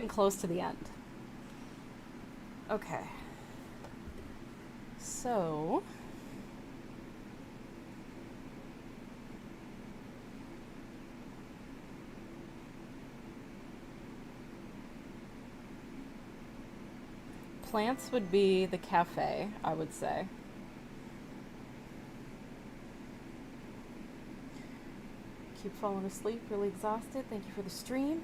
getting close to the end. Okay. So... plants would be the cafe, I would say. Keep falling asleep, really exhausted. Thank you for the stream.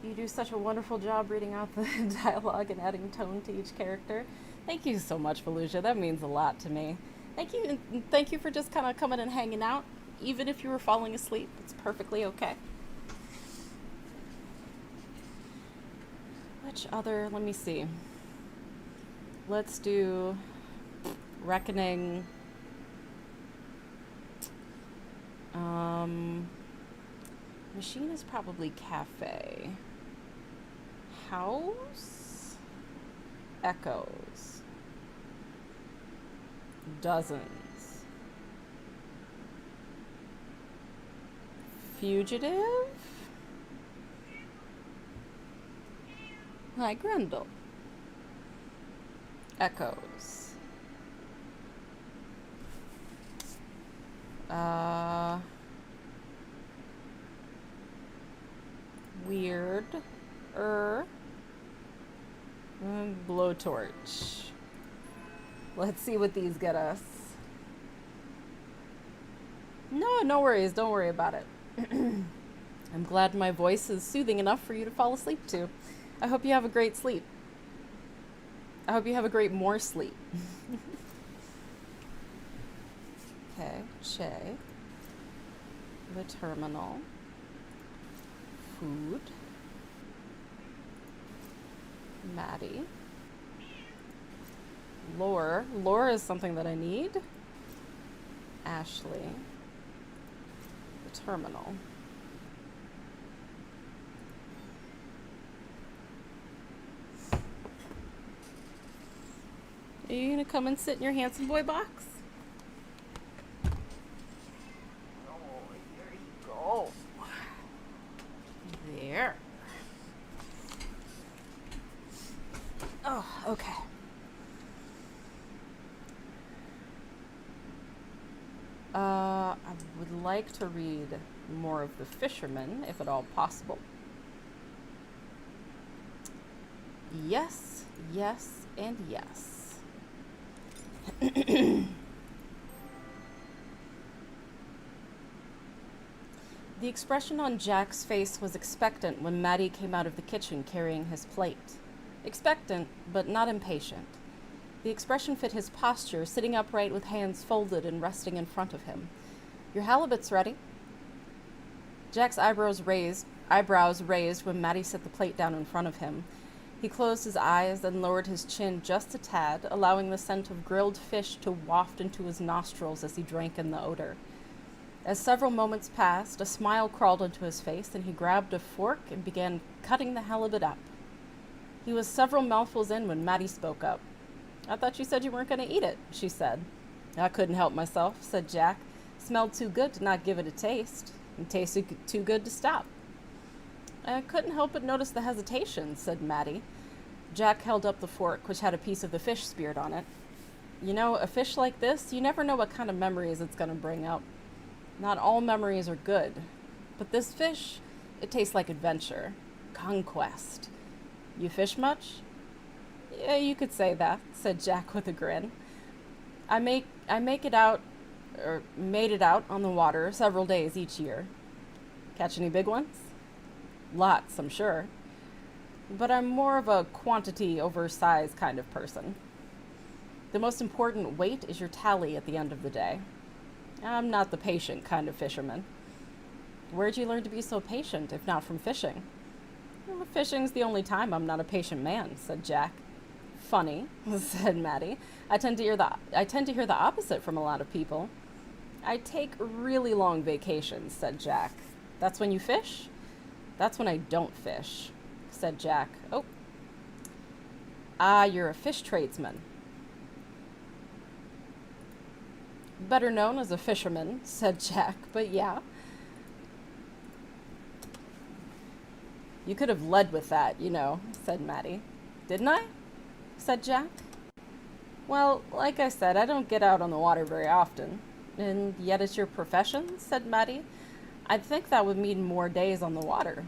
You do such a wonderful job reading out the dialogue and adding tone to each character. Thank you so much, Volusia. That means a lot to me. Thank you, and thank you for just kind of coming and hanging out. Even if you were falling asleep, it's perfectly okay. Which other, let me see. Let's do Reckoning. Machine is probably cafe. House? Echoes. Dozens. Fugitive? Hi, Grendel. Echoes. Weird. Blowtorch. Let's see what these get us. No worries. Don't worry about it. I'm glad my voice is soothing enough for you to fall asleep to. I hope you have a great sleep. I hope you have a great more sleep. Okay, Che. The terminal. Food. Maddie. Lore. Lore is something that I need. Ashley. The terminal. Are you gonna come and sit in your handsome boy box? Oh, there you go. There. Oh, okay. I would like to read more of The Fisherman, if at all possible. Yes, yes, and yes. The expression on Jack's face was expectant when Maddie came out of the kitchen carrying his plate. Expectant, but not impatient. The expression fit his posture, sitting upright with hands folded and resting in front of him. Your halibut's ready. Jack's eyebrows raised when Maddie set the plate down in front of him. He closed his eyes and lowered his chin just a tad, allowing the scent of grilled fish to waft into his nostrils as he drank in the odor. As several moments passed, a smile crawled into his face, and he grabbed a fork and began cutting the halibut up. He was several mouthfuls in when Maddie spoke up. I thought you said you weren't going to eat it, she said. I couldn't help myself, said Jack. Smelled too good to not give it a taste, and tasted too good to stop. I couldn't help but notice the hesitation, said Maddie. Jack held up the fork, which had a piece of the fish speared on it. You know, a fish like this, you never know what kind of memories it's going to bring up. Not all memories are good, but this fish, it tastes like adventure, conquest. You fish much? Yeah, you could say that, said Jack with a grin. I made it out on the water several days each year. Catch any big ones? Lots, I'm sure. But I'm more of a quantity over size kind of person. The most important weight is your tally at the end of the day. I'm not the patient kind of fisherman. Where'd you learn to be so patient, if not from fishing? Well, fishing's the only time I'm not a patient man, said Jack. Funny, said Maddie. I tend to hear the opposite from a lot of people. I take really long vacations, said Jack. That's when you fish? That's when I don't fish, said Jack. Oh. Ah, you're a fish tradesman. Better known as a fisherman, said Jack, but yeah. You could have led with that, said Maddie. Didn't I? Said Jack. Well, like I said, I don't get out on the water very often. And yet it's your profession, said Maddie. I'd think that would mean more days on the water.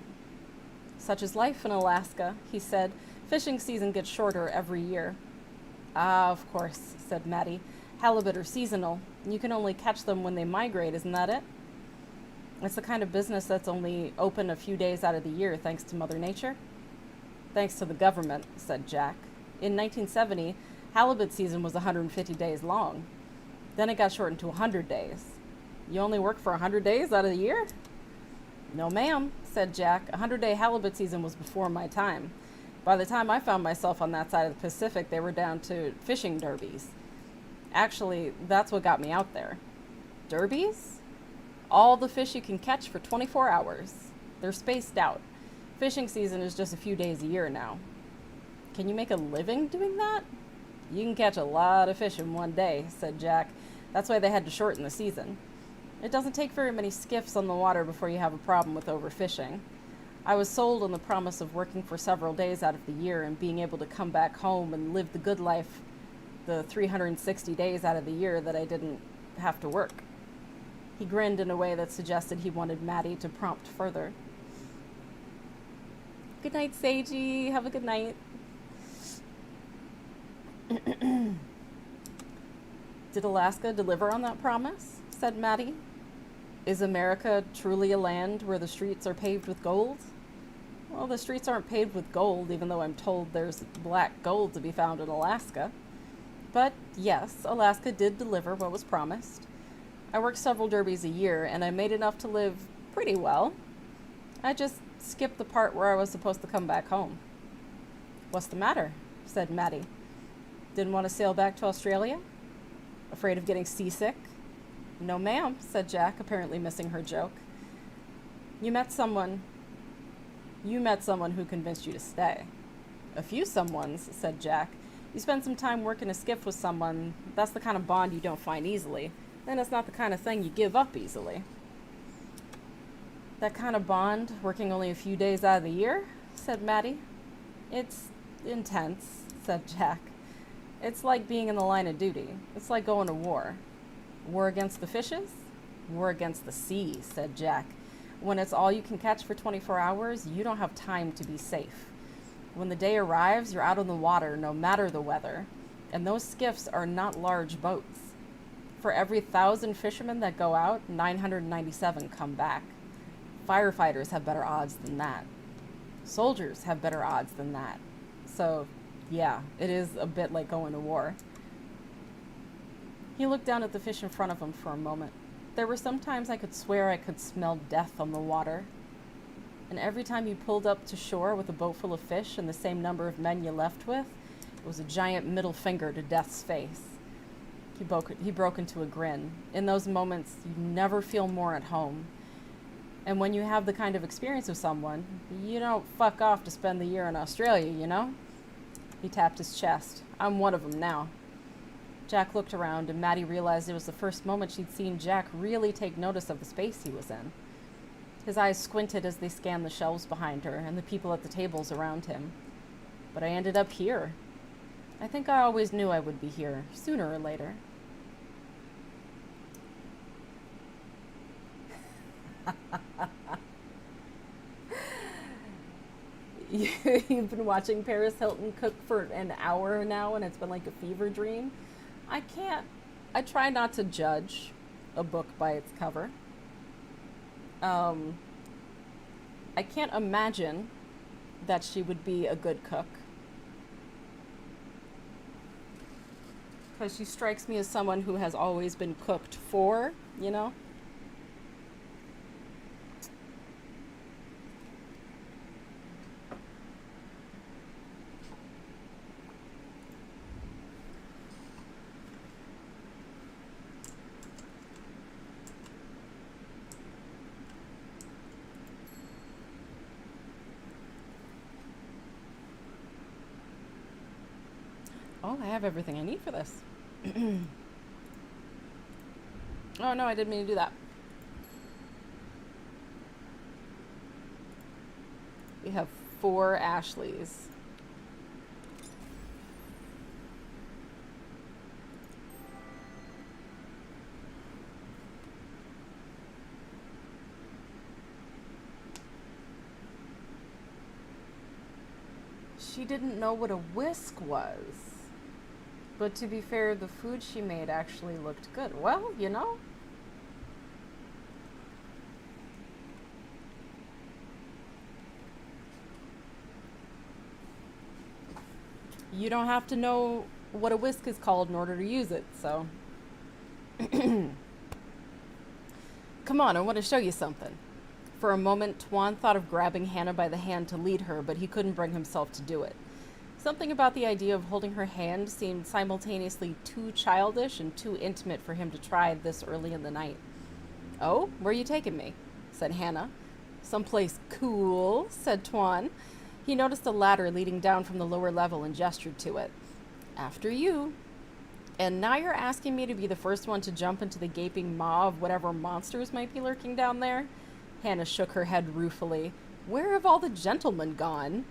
Such is life in Alaska, he said. Fishing season gets shorter every year. Ah, of course, said Maddie. Halibut are seasonal. You can only catch them when they migrate, isn't that it? It's the kind of business that's only open a few days out of the year, thanks to Mother Nature. Thanks to the government, said Jack. In 1970, halibut season was 150 days long. Then it got shortened to 100 days. You only work for 100 days out of the year? No, ma'am, said Jack. 100-day halibut season was before my time. By the time I found myself on that side of the Pacific, they were down to fishing derbies. Actually, that's what got me out there. Derbies? All the fish you can catch for 24 hours. They're spaced out. Fishing season is just a few days a year now. Can you make a living doing that? You can catch a lot of fish in one day, said Jack. That's why they had to shorten the season. It doesn't take very many skiffs on the water before you have a problem with overfishing. I was sold on the promise of working for several days out of the year and being able to come back home and live the good life the 360 days out of the year that I didn't have to work. He grinned in a way that suggested he wanted Maddie to prompt further. Good night, Seiji. Have a good night. Did Alaska deliver on that promise? Said Maddie. Is America truly a land where the streets are paved with gold? Well, the streets aren't paved with gold, even though I'm told there's black gold to be found in Alaska. But yes, Alaska did deliver what was promised. I worked several derbies a year, and I made enough to live pretty well. I just skipped the part where I was supposed to come back home. What's the matter? Said Maddie. Didn't want to sail back to Australia? Afraid of getting seasick? No, ma'am, said Jack, apparently missing her joke. You met someone who convinced you to stay. A few someones, said Jack. You spend some time working a skiff with someone, that's the kind of bond you don't find easily. Then it's not the kind of thing you give up easily. That kind of bond, working only a few days out of the year? Said Maddie. It's intense, said Jack. It's like being in the line of duty. It's like going to war. War against the fishes? War against the sea, said Jack. When it's all you can catch for 24 hours, you don't have time to be safe. When the day arrives, you're out on the water, no matter the weather. And those skiffs are not large boats. For every 1,000 fishermen that go out, 997 come back. Firefighters have better odds than that. Soldiers have better odds than that. So, yeah, it is a bit like going to war. He looked down at the fish in front of him for a moment. There were some times I could swear I could smell death on the water. And every time you pulled up to shore with a boat full of fish and the same number of men you left with, it was a giant middle finger to death's face. He broke into a grin. In those moments, you never feel more at home. And when you have the kind of experience with someone, you don't fuck off to spend the year in Australia, you know? He tapped his chest. I'm one of them now. Jack looked around, and Maddie realized it was the first moment she'd seen Jack really take notice of the space he was in. His eyes squinted as they scanned the shelves behind her and the people at the tables around him. But I ended up here. I think I always knew I would be here, sooner or later. You've been watching Paris Hilton cook for an hour now, and it's been like a fever dream. I try not to judge a book by its cover. I can't imagine that she would be a good cook. Because she strikes me as someone who has always been cooked for, you know? Oh, I have everything I need for this. Oh, no, I didn't mean to do that. We have 4 Ashleys. She didn't know what a whisk was. But to be fair, the food she made actually looked good. Well, you know. You don't have to know what a whisk is called in order to use it, so. Come on, I want to show you something. For a moment, Tuan thought of grabbing Hannah by the hand to lead her, but he couldn't bring himself to do it. Something about the idea of holding her hand seemed simultaneously too childish and too intimate for him to try this early in the night. "Oh, where are you taking me?" said Hannah. "Someplace cool," said Tuan. He noticed a ladder leading down from the lower level and gestured to it. "After you." "And now you're asking me to be the first one to jump into the gaping maw of whatever monsters might be lurking down there?" Hannah shook her head ruefully. "Where have all the gentlemen gone?"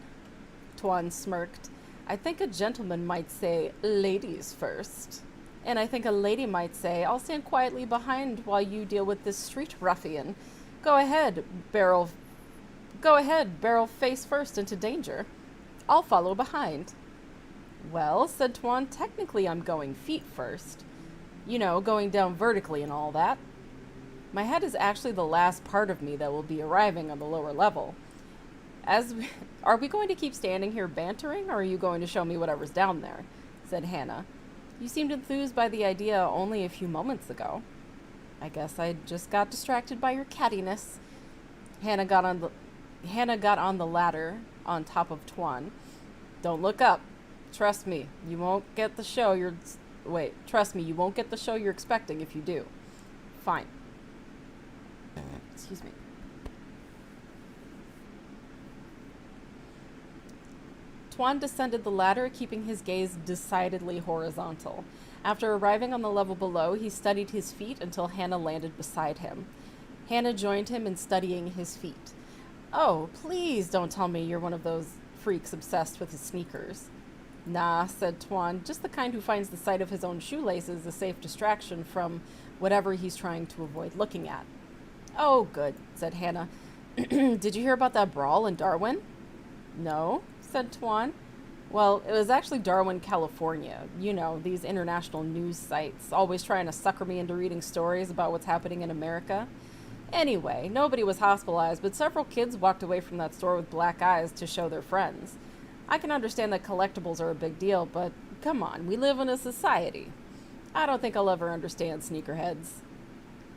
Tuan smirked. "I think a gentleman might say, 'ladies first.' And I think a lady might say, 'I'll stand quietly behind while you deal with this street ruffian. Go ahead, barrel face first into danger. I'll follow behind.'" "Well," said Tuan, "technically I'm going feet first. You know, going down vertically and all that. My head is actually the last part of me that will be arriving on the lower level. Are we going to keep standing here bantering, or are you going to show me whatever's down there?" said Hannah. "You seemed enthused by the idea only a few moments ago." "I guess I just got distracted by your cattiness." Hannah got on the ladder on top of Tuan. "Don't look up. Trust me, you won't get the show you're expecting if you do." "Fine." Excuse me. Tuan descended the ladder, keeping his gaze decidedly horizontal. After arriving on the level below, he studied his feet until Hannah landed beside him. Hannah joined him in studying his feet. "Oh, please don't tell me you're one of those freaks obsessed with his sneakers." "Nah," said Tuan, "just the kind who finds the sight of his own shoelaces a safe distraction from whatever he's trying to avoid looking at." "Oh, good," said Hannah. "Did you hear about that brawl in Darwin?" "No," said Tuan. "Well, it was actually Darwin, California. You know, these international news sites, always trying to sucker me into reading stories about what's happening in America. Anyway, nobody was hospitalized, but several kids walked away from that store with black eyes to show their friends. I can understand that collectibles are a big deal, but come on, we live in a society. I don't think I'll ever understand sneakerheads."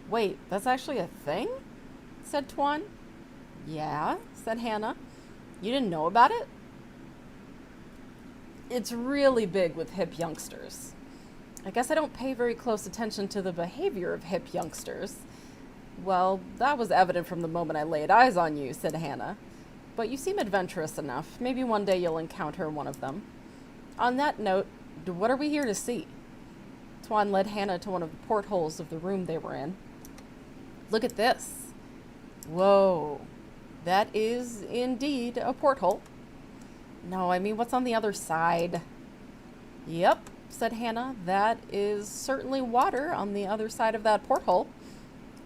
"Wait, that's actually a thing?" said Tuan. "Yeah," said Hannah. "You didn't know about it?" "It's really big with hip youngsters. I guess I don't pay very close attention to the behavior of hip youngsters." "Well, that was evident from the moment I laid eyes on you," said Hannah. "But you seem adventurous enough. Maybe one day you'll encounter one of them. On that note, what are we here to see?" Tuan led Hannah to one of the portholes of the room they were in. "Look at this." "Whoa. That is indeed a porthole." "No, I mean, what's on the other side?" "Yep," said Hannah. "That is certainly water on the other side of that porthole."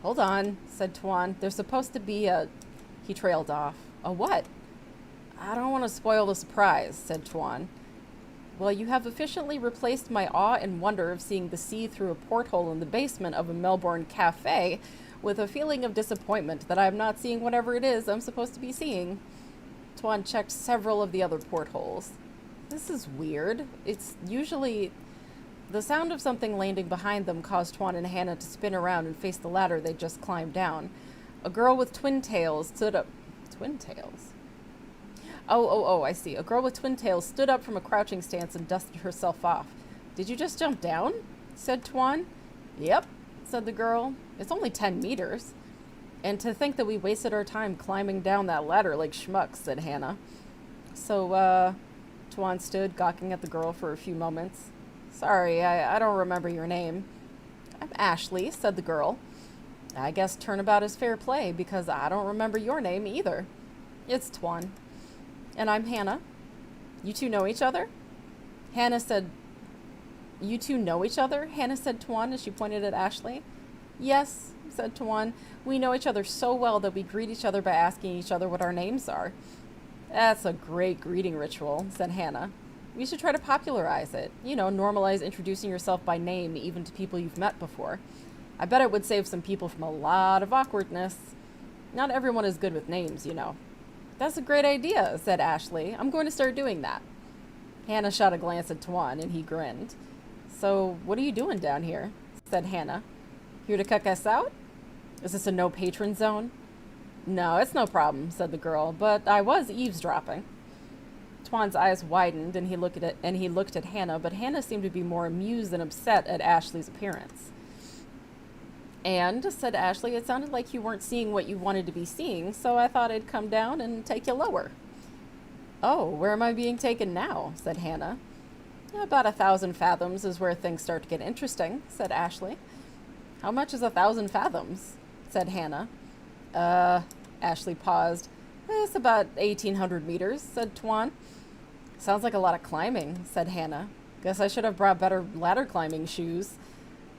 "Hold on," said Tuan. "There's supposed to be a..." He trailed off. "A what?" "I don't want to spoil the surprise," said Tuan. "Well, you have efficiently replaced my awe and wonder of seeing the sea through a porthole in the basement of a Melbourne cafe with a feeling of disappointment that I'm not seeing whatever it is I'm supposed to be seeing." Tuan checked several of the other portholes. "This is weird. It's usually..." The sound of something landing behind them caused Tuan and Hannah to spin around and face the ladder they'd just climbed down. A girl with twin tails stood up... Twin tails? Oh, I see. A girl with twin tails stood up from a crouching stance and dusted herself off. "Did you just jump down?" said Tuan. "Yep," said the girl. "It's only 10 meters. "And to think that we wasted our time climbing down that ladder like schmucks," said Hannah. "So, Tuan stood, gawking at the girl for a few moments. "Sorry, I don't remember your name." "I'm Ashley," said the girl. "I guess turnabout is fair play, because I don't remember your name either." "It's Tuan." And I'm Hannah. You two know each other? Hannah said, You two know each other? Hannah said Tuan as she pointed at Ashley. Yes, said Tuan. We know each other so well that we greet each other by asking each other what our names are. That's a great greeting ritual, said Hannah. We should try to popularize it. You know, normalize introducing yourself by name even to people you've met before. I bet it would save some people from a lot of awkwardness. Not everyone is good with names, you know. That's a great idea, said Ashley. I'm going to start doing that. Hannah shot a glance at Tuan, and he grinned. So, what are you doing down here? Said Hannah. Here to cuck us out? Is this a no-patron zone? No, it's no problem, said the girl, but I was eavesdropping. Tuan's eyes widened, and he looked at Hannah, but Hannah seemed to be more amused than upset at Ashley's appearance. And, said Ashley, it sounded like you weren't seeing what you wanted to be seeing, so I thought I'd come down and take you lower. Oh, where am I being taken now? Said Hannah. About 1,000 fathoms is where things start to get interesting, said Ashley. How much is 1,000 fathoms? Said Hannah. Ashley paused. It's about 1,800 meters, said Tuan. Sounds like a lot of climbing, said Hannah. Guess I should have brought better ladder climbing shoes.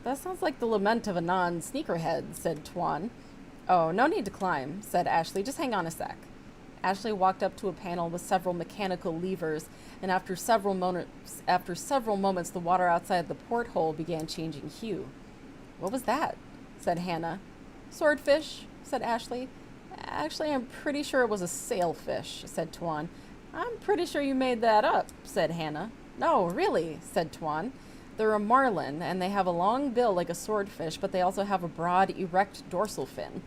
That sounds like the lament of a non-sneakerhead, said Tuan. Oh, no need to climb, said Ashley. Just hang on a sec. Ashley walked up to a panel with several mechanical levers, and after several moments, the water outside the porthole began changing hue. What was that? Said Hannah. Swordfish, said Ashley. Actually, I'm pretty sure it was a sailfish, said Tuan. I'm pretty sure you made that up, said Hannah. No, really, said Tuan. They're a marlin, and they have a long bill like a swordfish, but they also have a broad, erect dorsal fin.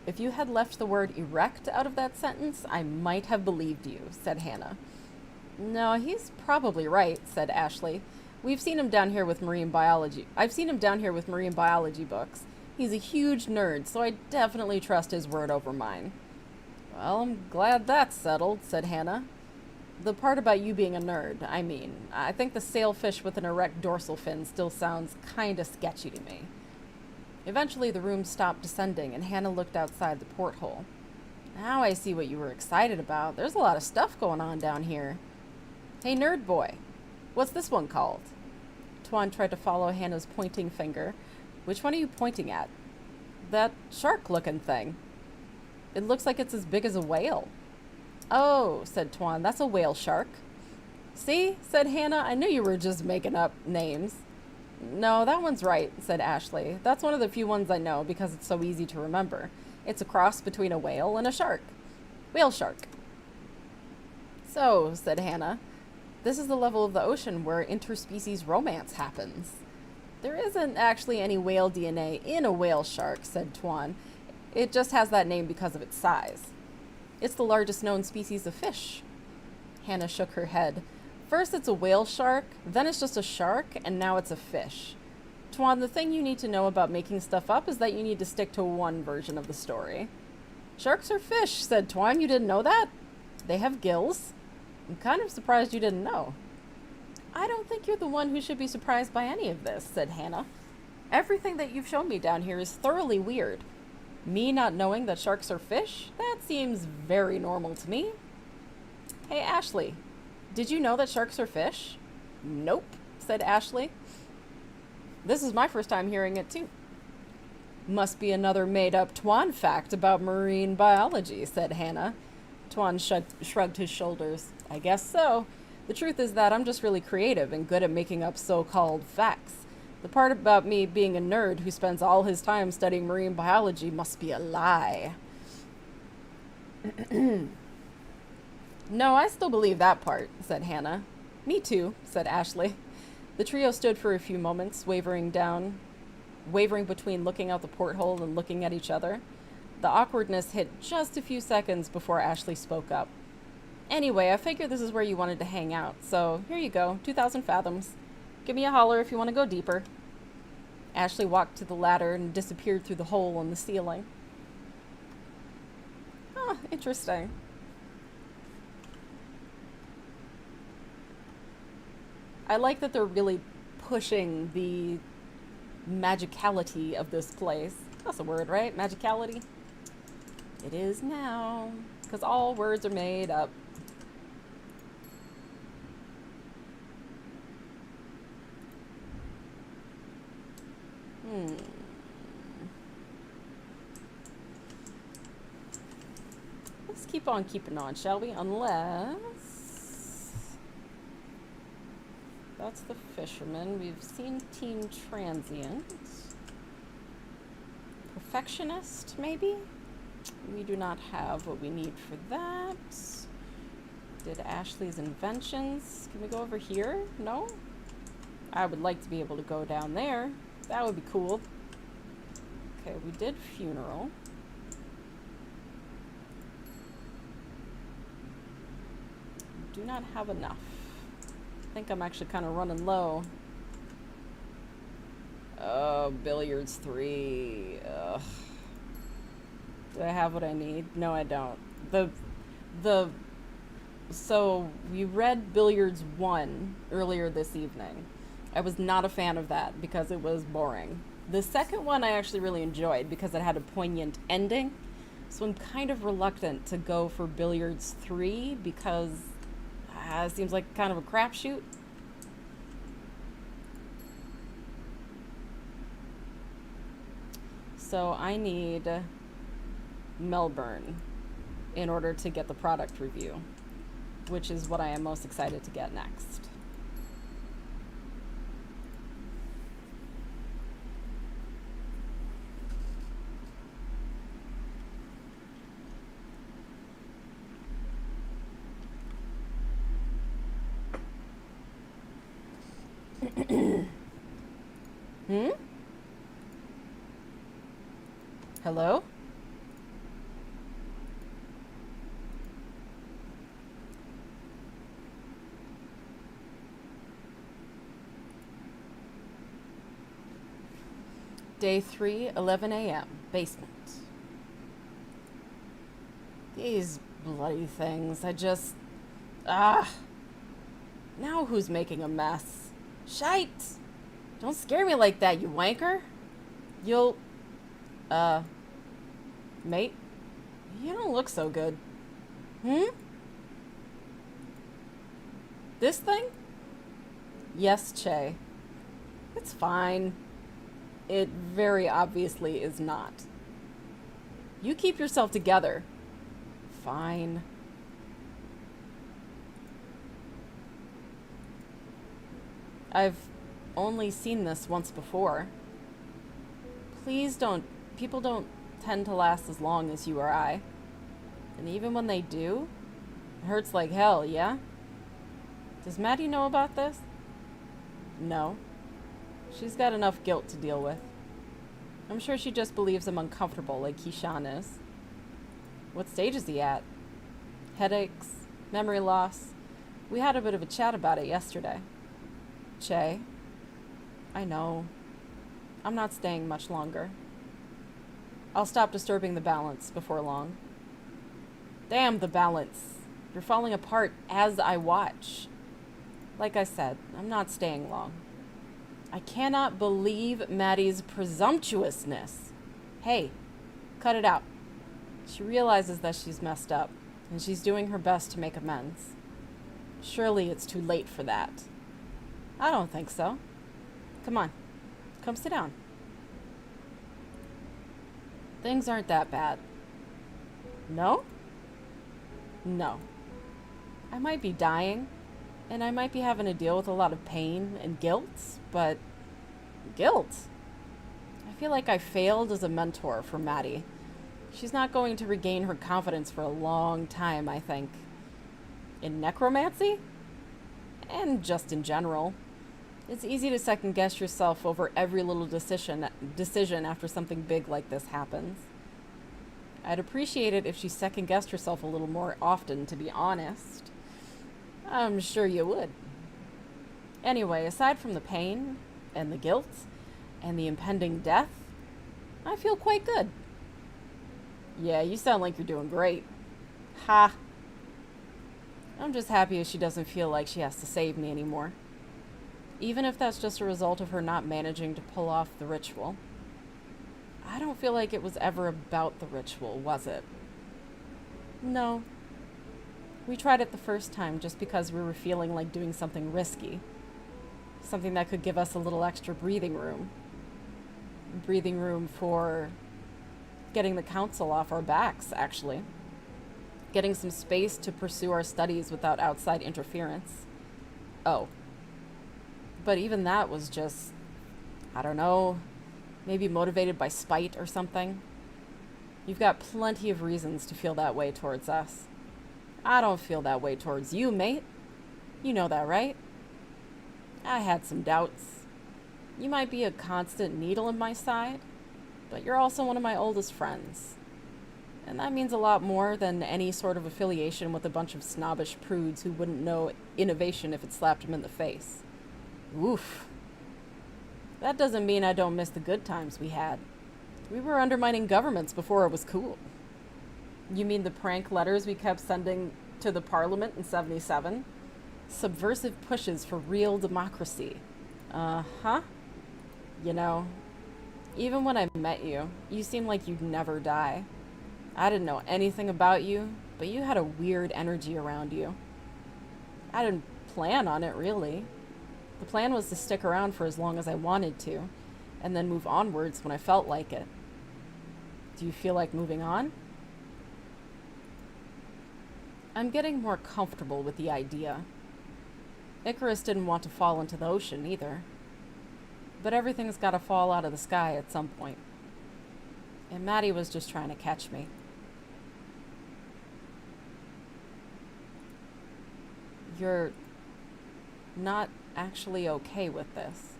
If you had left the word erect out of that sentence, I might have believed you, said Hannah. No, he's probably right, said Ashley. I've seen him down here with marine biology books. He's a huge nerd, so I definitely trust his word over mine. Well, I'm glad that's settled, said Hannah. The part about you being a nerd, I think the sailfish with an erect dorsal fin still sounds kinda sketchy to me. Eventually the room stopped descending, and Hannah looked outside the porthole. Now I see what you were excited about. There's a lot of stuff going on down here. Hey, nerd boy, what's this one called? Tuan tried to follow Hannah's pointing finger. Which one are you pointing at? That shark-looking thing. It looks like it's as big as a whale. Oh, said Tuan, that's a whale shark. See, said Hannah, I knew you were just making up names. No, that one's right, said Ashley. That's one of the few ones I know because it's so easy to remember. It's a cross between a whale and a shark. Whale shark. So, said Hannah, this is the level of the ocean where interspecies romance happens. There isn't actually any whale DNA in a whale shark, said Tuan. It just has that name because of its size. It's the largest known species of fish. Hannah shook her head. First it's a whale shark, then it's just a shark, and now it's a fish. Tuan, the thing you need to know about making stuff up is that you need to stick to one version of the story. Sharks are fish, said Tuan. You didn't know that? They have gills. I'm kind of surprised you didn't know. I don't think you're the one who should be surprised by any of this, said Hannah. Everything that you've shown me down here is thoroughly weird. Me not knowing that sharks are fish? That seems very normal to me. Hey, Ashley, did you know that sharks are fish? Nope, said Ashley. This is my first time hearing it, too. Must be another made-up Tuan fact about marine biology, said Hannah. Tuan shrugged his shoulders. I guess so. The truth is that I'm just really creative and good at making up so-called facts. The part about me being a nerd who spends all his time studying marine biology must be a lie. No, I still believe that part, said Hannah. Me too, said Ashley. The trio stood for a few moments, wavering between looking out the porthole and looking at each other. The awkwardness hit just a few seconds before Ashley spoke up. Anyway, I figured this is where you wanted to hang out, so here you go, 2,000 fathoms. Give me a holler if you want to go deeper. Ashley walked to the ladder and disappeared through the hole in the ceiling. Oh, interesting. I like that they're really pushing the magicality of this place. That's a word, right? Magicality? It is now. Because all words are made up. keep on keeping on, shall we? Unless... That's the fisherman. We've seen Teen Transient. Perfectionist, maybe? We do not have what we need for that. Did Ashley's inventions. Can we go over here? No? I would like to be able to go down there. That would be cool. Okay, we did funeral. Do not have enough. I think I'm actually kind of running low. Oh, billiards 3. Ugh. Do I have what I need? No, I don't. So we read Billiards 1 earlier this evening. I was not a fan of that because it was boring. The second one I actually really enjoyed because it had a poignant ending. So I'm kind of reluctant to go for Billiards 3 because it seems like kind of a crapshoot. So I need Melbourne in order to get the product review, which is what I am most excited to get next. Hello? Day 3, 11 a.m. Basement. These bloody things, I just... Now who's making a mess? Shite! Don't scare me like that, you wanker! You'll... Mate? You don't look so good. This thing? Yes, Che. It's fine. It very obviously is not. You keep yourself together. Fine. I've only seen this once before. Please don't... People don't tend to last as long as you or I. And even when they do, it hurts like hell, yeah? Does Maddie know about this? No. She's got enough guilt to deal with. I'm sure she just believes I'm uncomfortable like Keyshawn is. What stage is he at? Headaches? Memory loss? We had a bit of a chat about it yesterday. Che? I know. I'm not staying much longer. I'll stop disturbing the balance before long. Damn the balance. You're falling apart as I watch. Like I said, I'm not staying long. I cannot believe Maddie's presumptuousness. Hey, cut it out. She realizes that she's messed up, and she's doing her best to make amends. Surely it's too late for that. I don't think so. Come on, come sit down. Things aren't that bad. No? No. I might be dying, and I might be having to deal with a lot of pain and guilt, but... Guilt? I feel like I failed as a mentor for Maddie. She's not going to regain her confidence for a long time, I think. In necromancy? And just in general. It's easy to second-guess yourself over every little decision after something big like this happens. I'd appreciate it if she second-guessed herself a little more often, to be honest. I'm sure you would. Anyway, aside from the pain, and the guilt, and the impending death, I feel quite good. Yeah, you sound like you're doing great. Ha! I'm just happy she doesn't feel like she has to save me anymore. Even if that's just a result of her not managing to pull off the ritual. I don't feel like it was ever about the ritual, was it? No. We tried it the first time just because we were feeling like doing something risky. Something that could give us a little extra breathing room. Breathing room for getting the council off our backs, actually. getting some space to pursue our studies without outside interference. Oh, but even that was just, I don't know, maybe motivated by spite or something. You've got plenty of reasons to feel that way towards us. I don't feel that way towards you, mate. You know that, right? I had some doubts. You might be a constant needle in my side, but you're also one of my oldest friends. And that means a lot more than any sort of affiliation with a bunch of snobbish prudes who wouldn't know innovation if it slapped them in the face. Oof. That doesn't mean I don't miss the good times we had. We were undermining governments before it was cool. You mean the prank letters we kept sending to the parliament in 77? Subversive pushes for real democracy. Uh-huh. You know, even when I met you, you seemed like you'd never die. I didn't know anything about you, but you had a weird energy around you. I didn't plan on it, really. The plan was to stick around for as long as I wanted to, and then move onwards when I felt like it. Do you feel like moving on? I'm getting more comfortable with the idea. Icarus didn't want to fall into the ocean either. But everything's got to fall out of the sky at some point. And Maddie was just trying to catch me. You're not actually okay with this.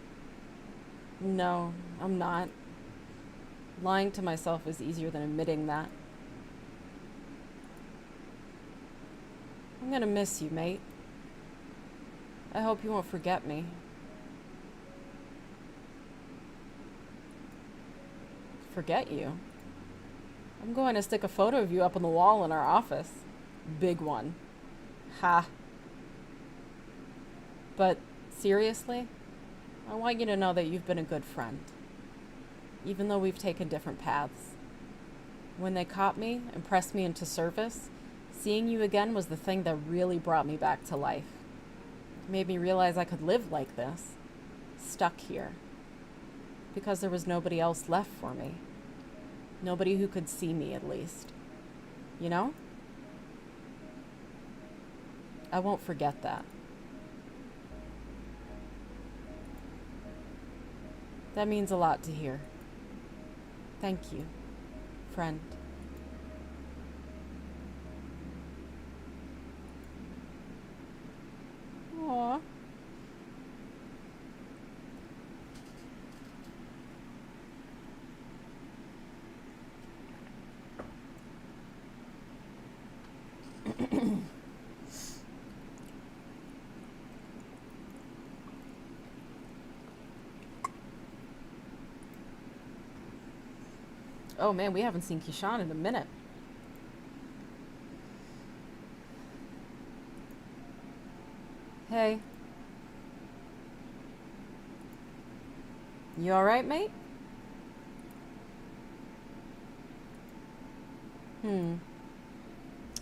No, I'm not. Lying to myself is easier than admitting that. I'm gonna miss you, mate. I hope you won't forget me. Forget you? I'm going to stick a photo of you up on the wall in our office. Big one. Ha. But seriously, I want you to know that you've been a good friend, even though we've taken different paths. When they caught me and pressed me into service, seeing you again was the thing that really brought me back to life. It made me realize I could live like this, stuck here, because there was nobody else left for me. Nobody who could see me, at least. You know? I won't forget that. That means a lot to hear. Thank you, friend. Aww. Oh man, we haven't seen Kishan in a minute. Hey. You alright, mate? I'm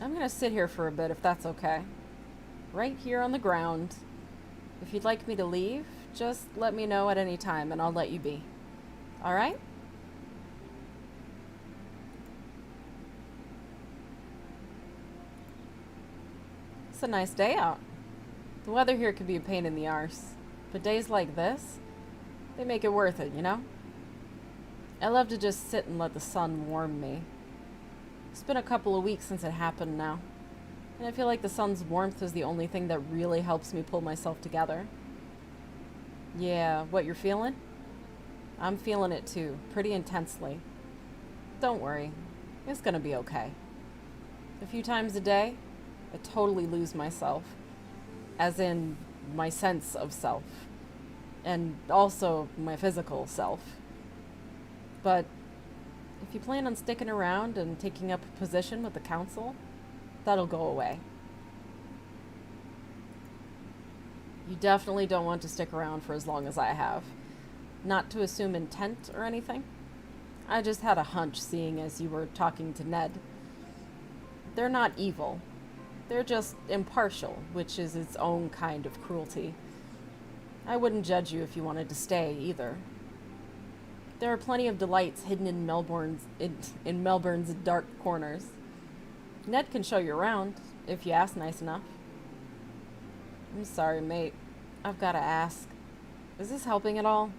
gonna sit here for a bit if that's okay. Right here on the ground. If you'd like me to leave, just let me know at any time and I'll let you be. Alright? It's a nice day out. The weather here can be a pain in the arse, but days like this, they make it worth it, you know? I love to just sit and let the sun warm me. It's been a couple of weeks since it happened now, and I feel like the sun's warmth is the only thing that really helps me pull myself together. Yeah, what you're feeling? I'm feeling it too, pretty intensely. Don't worry, it's gonna be okay. A few times a day, I totally lose myself, as in my sense of self, and also my physical self. But if you plan on sticking around and taking up a position with the council, that'll go away. You definitely don't want to stick around for as long as I have. Not to assume intent or anything. I just had a hunch seeing as you were talking to Ned. They're not evil. They're just impartial, which is its own kind of cruelty. I wouldn't judge you if you wanted to stay, either. There are plenty of delights hidden in Melbourne's dark corners. Ned can show you around, if you ask nice enough. I'm sorry, mate. I've got to ask. Is this helping at all?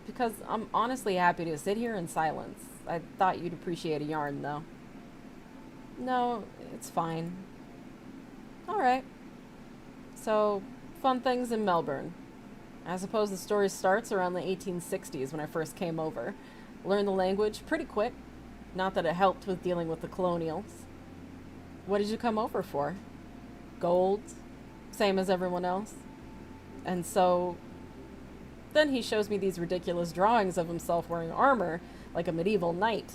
Because I'm honestly happy to sit here in silence. I thought you'd appreciate a yarn, though. No, it's fine. Alright. So, fun things in Melbourne. I suppose the story starts around the 1860s when I first came over. Learned the language pretty quick. Not that it helped with dealing with the colonials. What did you come over for? Gold? Same as everyone else? And so, then he shows me these ridiculous drawings of himself wearing armor, like a medieval knight.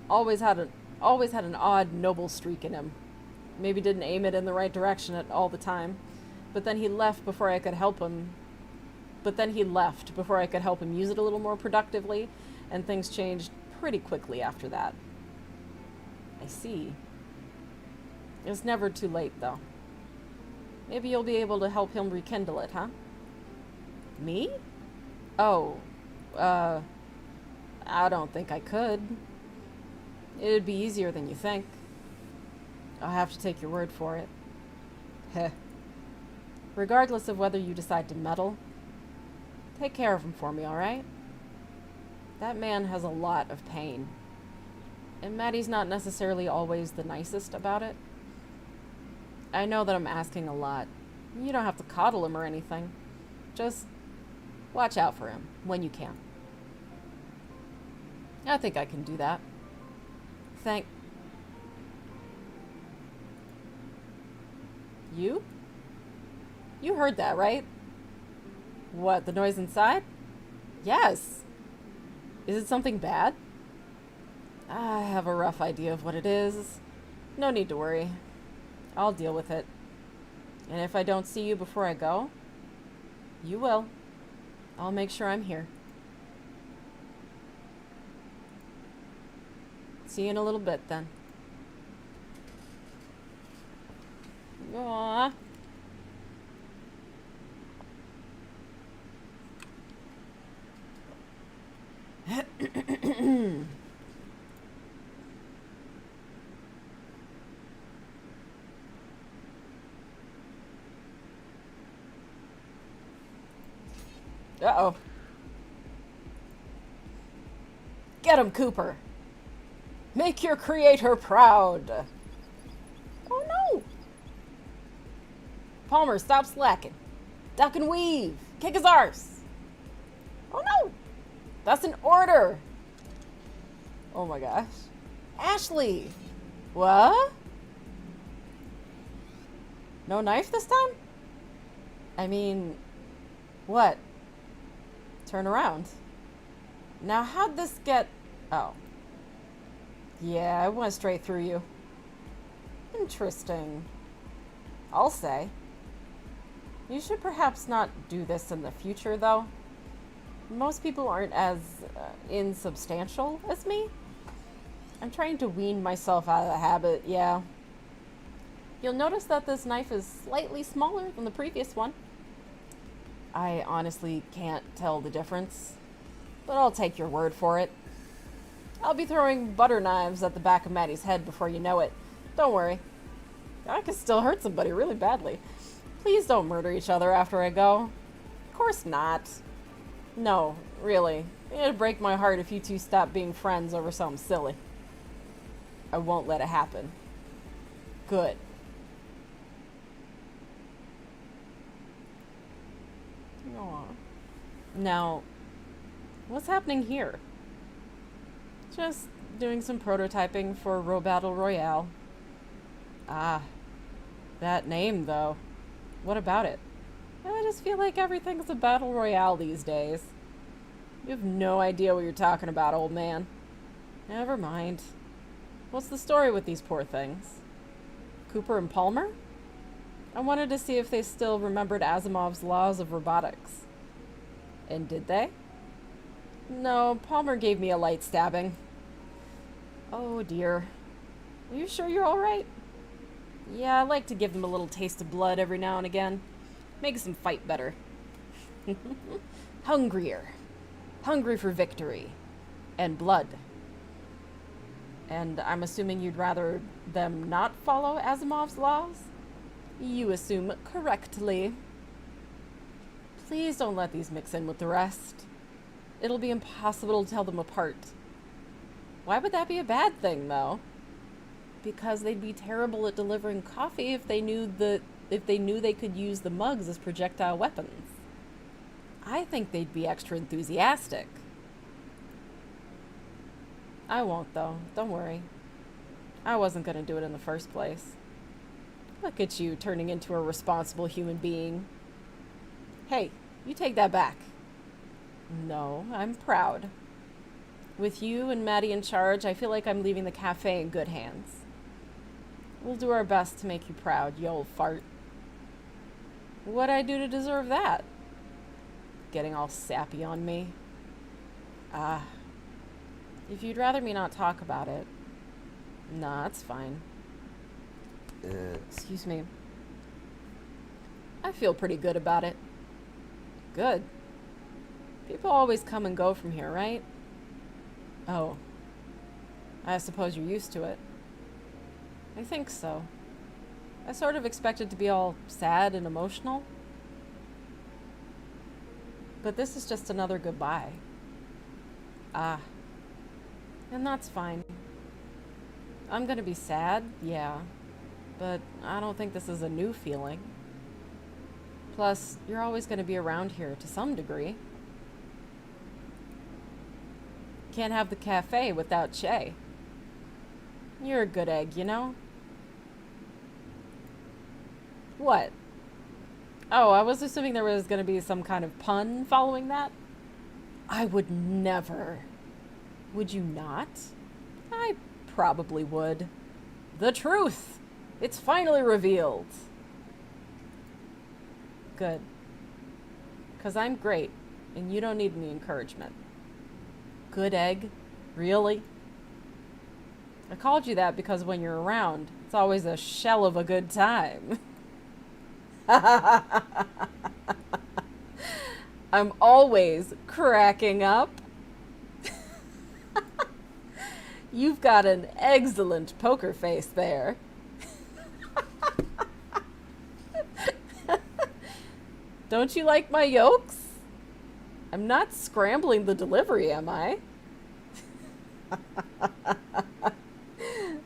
Always had an odd noble streak in him. Maybe didn't aim it in the right direction at all the time. But then he left before I could help him. Use it a little more productively, and things changed pretty quickly after that. I see. It's never too late, though. Maybe you'll be able to help him rekindle it, huh? Me? Oh, I don't think I could. It'd be easier than you think. I'll have to take your word for it. Heh. Regardless of whether you decide to meddle, take care of him for me, alright? That man has a lot of pain. And Maddie's not necessarily always the nicest about it. I know that I'm asking a lot. You don't have to coddle him or anything. Just watch out for him when you can. I think I can do that. You? You heard that, right? What, the noise inside? Yes. Is it something bad? I have a rough idea of what it is. No need to worry. I'll deal with it. And if I don't see you before I go, you will. I'll make sure I'm here. See you in a little bit, then. Aww. Uh-oh. Get him, Cooper. Make your creator proud. Oh, no. Palmer, stop slacking. Duck and weave. Kick his arse. Oh, no. That's an order. Oh, my gosh. Ashley. What? No knife this time? I mean, what? Turn around. Now, how'd this get... Oh. Yeah, I went straight through you. Interesting. I'll say. You should perhaps not do this in the future, though. Most people aren't as insubstantial as me. I'm trying to wean myself out of the habit, yeah. You'll notice that this knife is slightly smaller than the previous one. I honestly can't tell the difference, but I'll take your word for it. I'll be throwing butter knives at the back of Maddie's head before you know it. Don't worry. I could still hurt somebody really badly. Please don't murder each other after I go. Of course not. No, really. It'd break my heart if you two stopped being friends over something silly. I won't let it happen. Good. Aww. Now, what's happening here? Just doing some prototyping for Row Battle Royale. Ah, that name, though. What about it? I just feel like everything's a battle royale these days. You have no idea what you're talking about, old man. Never mind. What's the story with these poor things? Cooper and Palmer? I wanted to see if they still remembered Asimov's laws of robotics. And did they? No, Palmer gave me a light stabbing. Oh dear. Are you sure you're alright? Yeah, I like to give them a little taste of blood every now and again. Makes them fight better. Hungrier. Hungry for victory. And blood. And I'm assuming you'd rather them not follow Asimov's laws? You assume correctly. Please don't let these mix in with the rest. It'll be impossible to tell them apart. Why would that be a bad thing, though? Because they'd be terrible at delivering coffee if they knew they could use the mugs as projectile weapons. I think they'd be extra enthusiastic. I won't, though. Don't worry. I wasn't going to do it in the first place. Look at you turning into a responsible human being. Hey, you take that back. No, I'm proud. With you and Maddie in charge, I feel like I'm leaving the cafe in good hands. We'll do our best to make you proud, you old fart. What'd I do to deserve that? Getting all sappy on me. If you'd rather me not talk about it. Nah, it's fine. Excuse me. I feel pretty good about it. Good. People always come and go from here, right? Oh. I suppose you're used to it. I think so. I sort of expected to be all sad and emotional. But this is just another goodbye. And that's fine. I'm gonna be sad, yeah. But I don't think this is a new feeling. Plus, you're always gonna be around here to some degree. Can't have the cafe without Che. You're a good egg, you know? What? Oh, I was assuming there was going to be some kind of pun following that. I would never. Would you not? I probably would. The truth! It's finally revealed. Good. 'Cause I'm great, and you don't need any encouragement. Good egg? Really? I called you that because when you're around, it's always a shell of a good time. I'm always cracking up. You've got an excellent poker face there. Don't you like my yolks? I'm not scrambling the delivery, am I?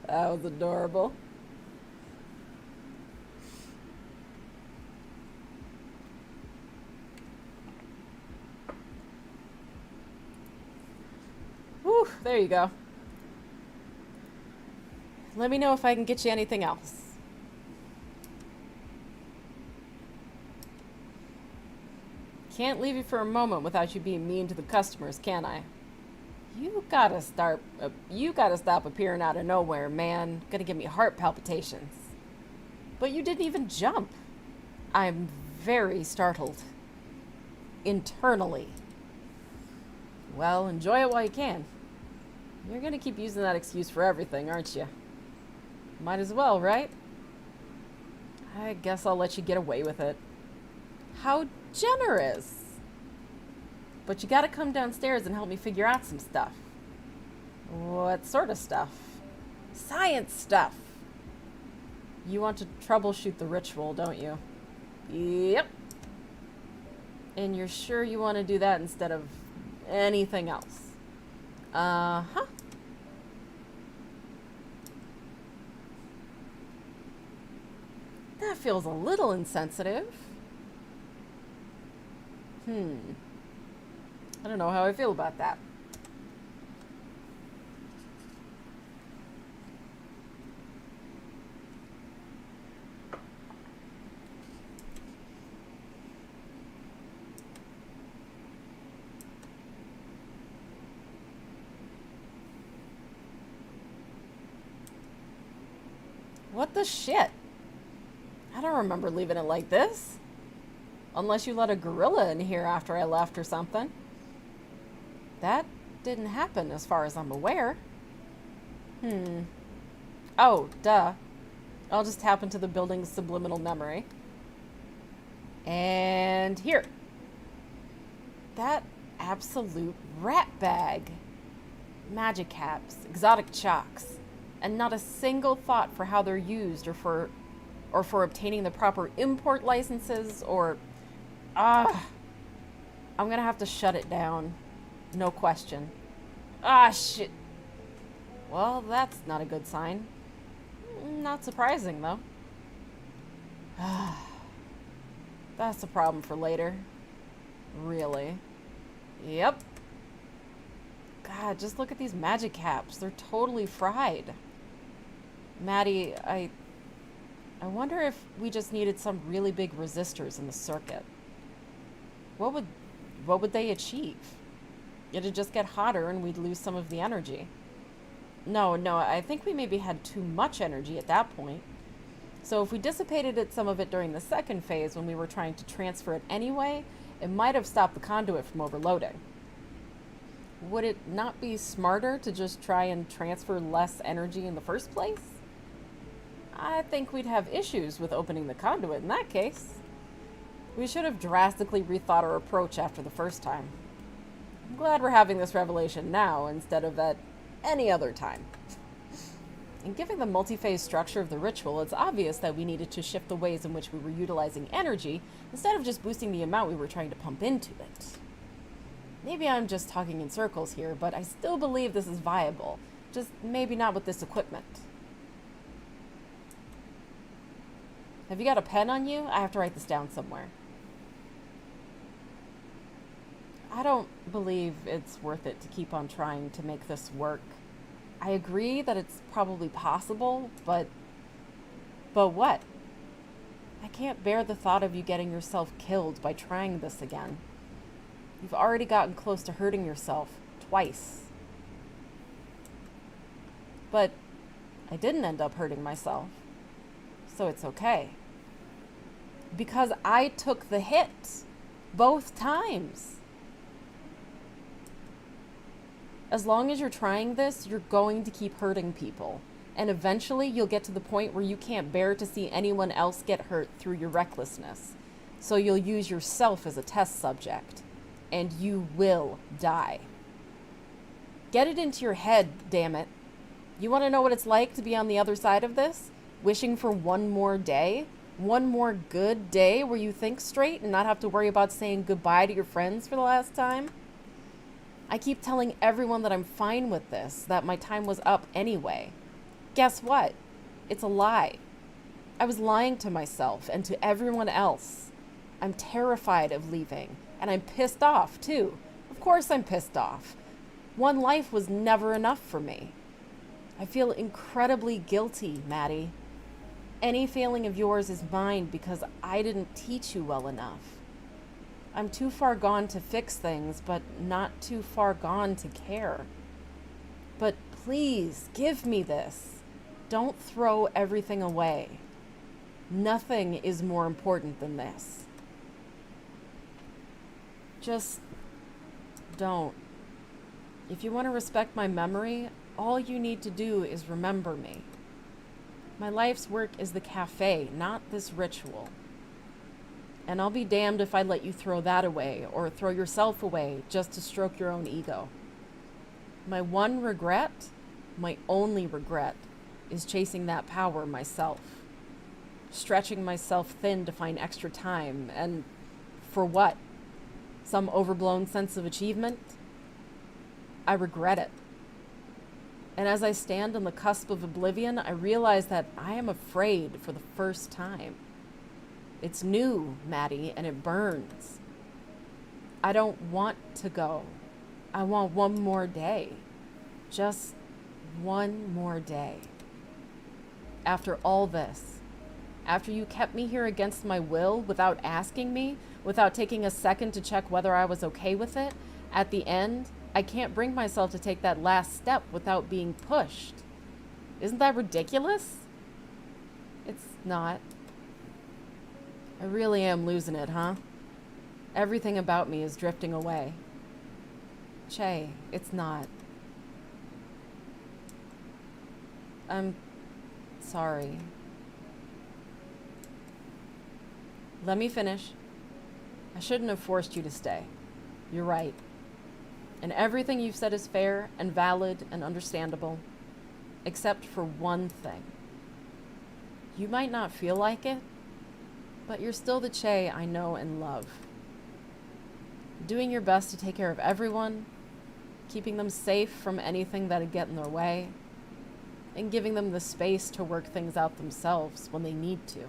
That was adorable. Whew, there you go. Let me know if I can get you anything else. Can't leave you for a moment without you being mean to the customers, can I? You gotta stop appearing out of nowhere, man. Gonna give me heart palpitations. But you didn't even jump. I'm very startled. Internally. Well, enjoy it while you can. You're gonna keep using that excuse for everything, aren't you? Might as well, right? I guess I'll let you get away with it. How generous! But you gotta come downstairs and help me figure out some stuff. What sort of stuff? Science stuff! You want to troubleshoot the ritual, don't you? Yep. And you're sure you want to do that instead of anything else? Uh-huh. That feels a little insensitive. I don't know how I feel about that. What the shit? I don't remember leaving it like this. Unless you let a gorilla in here after I left or something. That didn't happen as far as I'm aware. Oh, duh. I'll just tap into the building's subliminal memory. And here. That absolute rat bag. magic caps, exotic chalks, and not a single thought for how they're used or for obtaining the proper import licenses or I'm gonna have to shut it down. No question. Shit. Well, that's not a good sign. Not surprising, though. That's a problem for later. Really. Yep. God, just look at these magic caps. They're totally fried. Maddie, I wonder if we just needed some really big resistors in the circuit. What would they achieve? It'd just get hotter and we'd lose some of the energy. No, I think we maybe had too much energy at that point. So if we dissipated some of it during the second phase when we were trying to transfer it anyway, it might have stopped the conduit from overloading. Would it not be smarter to just try and transfer less energy in the first place? I think we'd have issues with opening the conduit in that case. We should have drastically rethought our approach after the first time. I'm glad we're having this revelation now instead of at any other time. And given the multi-phase structure of the ritual, it's obvious that we needed to shift the ways in which we were utilizing energy instead of just boosting the amount we were trying to pump into it. Maybe I'm just talking in circles here, but I still believe this is viable. Just maybe not with this equipment. Have you got a pen on you? I have to write this down somewhere. I don't believe it's worth it to keep on trying to make this work. I agree that it's probably possible, but what? I can't bear the thought of you getting yourself killed by trying this again. You've already gotten close to hurting yourself twice. But I didn't end up hurting myself, so it's okay. Because I took the hit both times. As long as you're trying this, you're going to keep hurting people. And eventually you'll get to the point where you can't bear to see anyone else get hurt through your recklessness. So you'll use yourself as a test subject. And you will die. Get it into your head, damn it. You want to know what it's like to be on the other side of this? Wishing for one more day? One more good day where you think straight and not have to worry about saying goodbye to your friends for the last time? I keep telling everyone that I'm fine with this, that my time was up anyway. Guess what? It's a lie. I was lying to myself and to everyone else. I'm terrified of leaving, and I'm pissed off, too. Of course I'm pissed off. One life was never enough for me. I feel incredibly guilty, Maddie. Any feeling of yours is mine because I didn't teach you well enough. I'm too far gone to fix things, but not too far gone to care. But please, give me this. Don't throw everything away. Nothing is more important than this. Just don't. If you want to respect my memory, all you need to do is remember me. My life's work is the cafe, not this ritual. And I'll be damned if I let you throw that away or throw yourself away just to stroke your own ego. My one regret, my only regret, is chasing that power myself. Stretching myself thin to find extra time, and for what? Some overblown sense of achievement? I regret it. And as I stand on the cusp of oblivion, I realize that I am afraid for the first time. It's new, Maddie, and it burns. I don't want to go. I want one more day. Just one more day. After all this, after you kept me here against my will, without asking me, without taking a second to check whether I was okay with it, at the end, I can't bring myself to take that last step without being pushed. Isn't that ridiculous? It's not. I really am losing it, huh? Everything about me is drifting away. Che, it's not. I'm sorry. Let me finish. I shouldn't have forced you to stay. You're right. And everything you've said is fair and valid and understandable, except for one thing. You might not feel like it, but you're still the Che I know and love. Doing your best to take care of everyone, keeping them safe from anything that'd get in their way, and giving them the space to work things out themselves when they need to.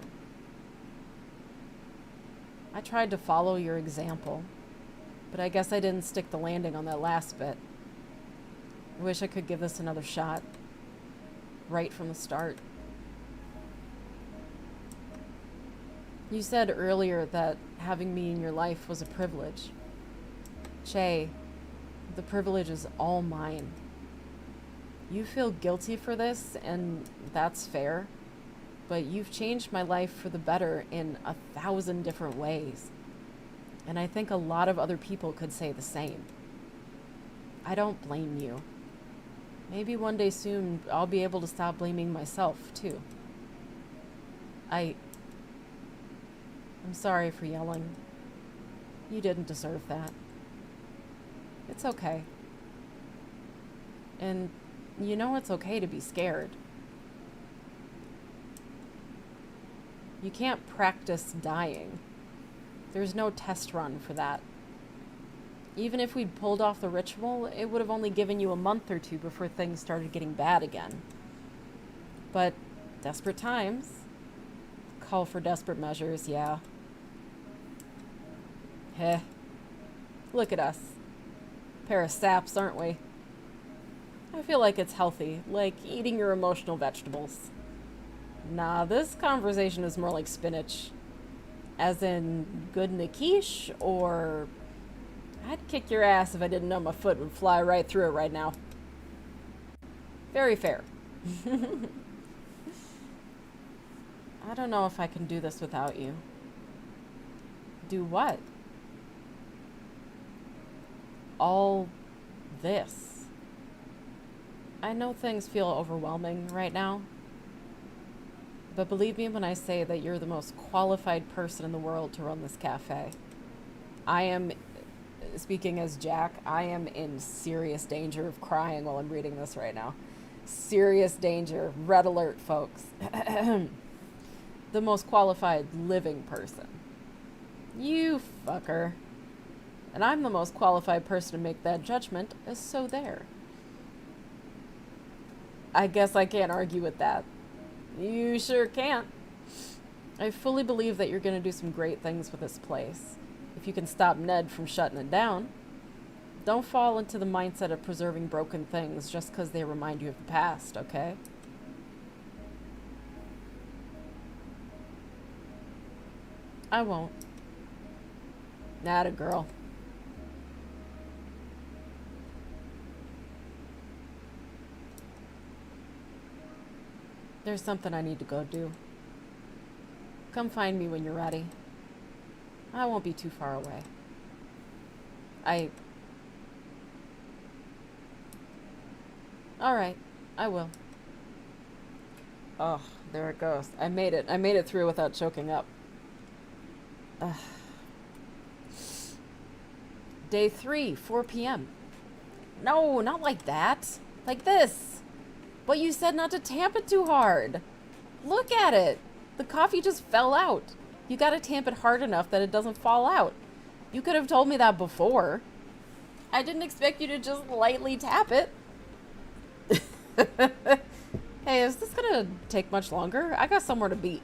I tried to follow your example, but I guess I didn't stick the landing on that last bit. I wish I could give this another shot, right from the start. You said earlier that having me in your life was a privilege. Che, the privilege is all mine. You feel guilty for this, and that's fair, but you've changed my life for the better in 1,000 different ways. And I think a lot of other people could say the same. I don't blame you. Maybe one day soon I'll be able to stop blaming myself, too. I'm sorry for yelling. You didn't deserve that. It's okay. And you know it's okay to be scared. You can't practice dying. There's no test run for that. Even if we'd pulled off the ritual, it would have only given you a month or two before things started getting bad again. But desperate times call for desperate measures, yeah. Heh. Look at us. Pair of saps, aren't we? I feel like it's healthy, like eating your emotional vegetables. Nah, this conversation is more like spinach. As in, good in a quiche, or I'd kick your ass if I didn't know my foot would fly right through it right now. Very fair. I don't know if I can do this without you. Do what? All this. I know things feel overwhelming right now, but believe me when I say that you're the most qualified person in the world to run this cafe. I am, speaking as Jack, I am in serious danger of crying while I'm reading this right now. Serious danger. Red alert, folks. The most qualified living person. You fucker. And I'm the most qualified person to make that judgment, so there. I guess I can't argue with that. You sure can't. I fully believe that you're going to do some great things with this place, if you can stop Ned from shutting it down. Don't fall into the mindset of preserving broken things just because they remind you of the past, okay? I won't. Atta girl. There's something I need to go do. Come find me when you're ready. I won't be too far away. Alright, I will. Oh, there it goes. I made it. I made it through without choking up. Day 3, 4 p.m. No, not like that. Like this. But you said not to tamp it too hard. Look at it. The coffee just fell out. You gotta tamp it hard enough that it doesn't fall out. You could have told me that before. I didn't expect you to just lightly tap it. Hey, is this gonna take much longer? I got somewhere to be.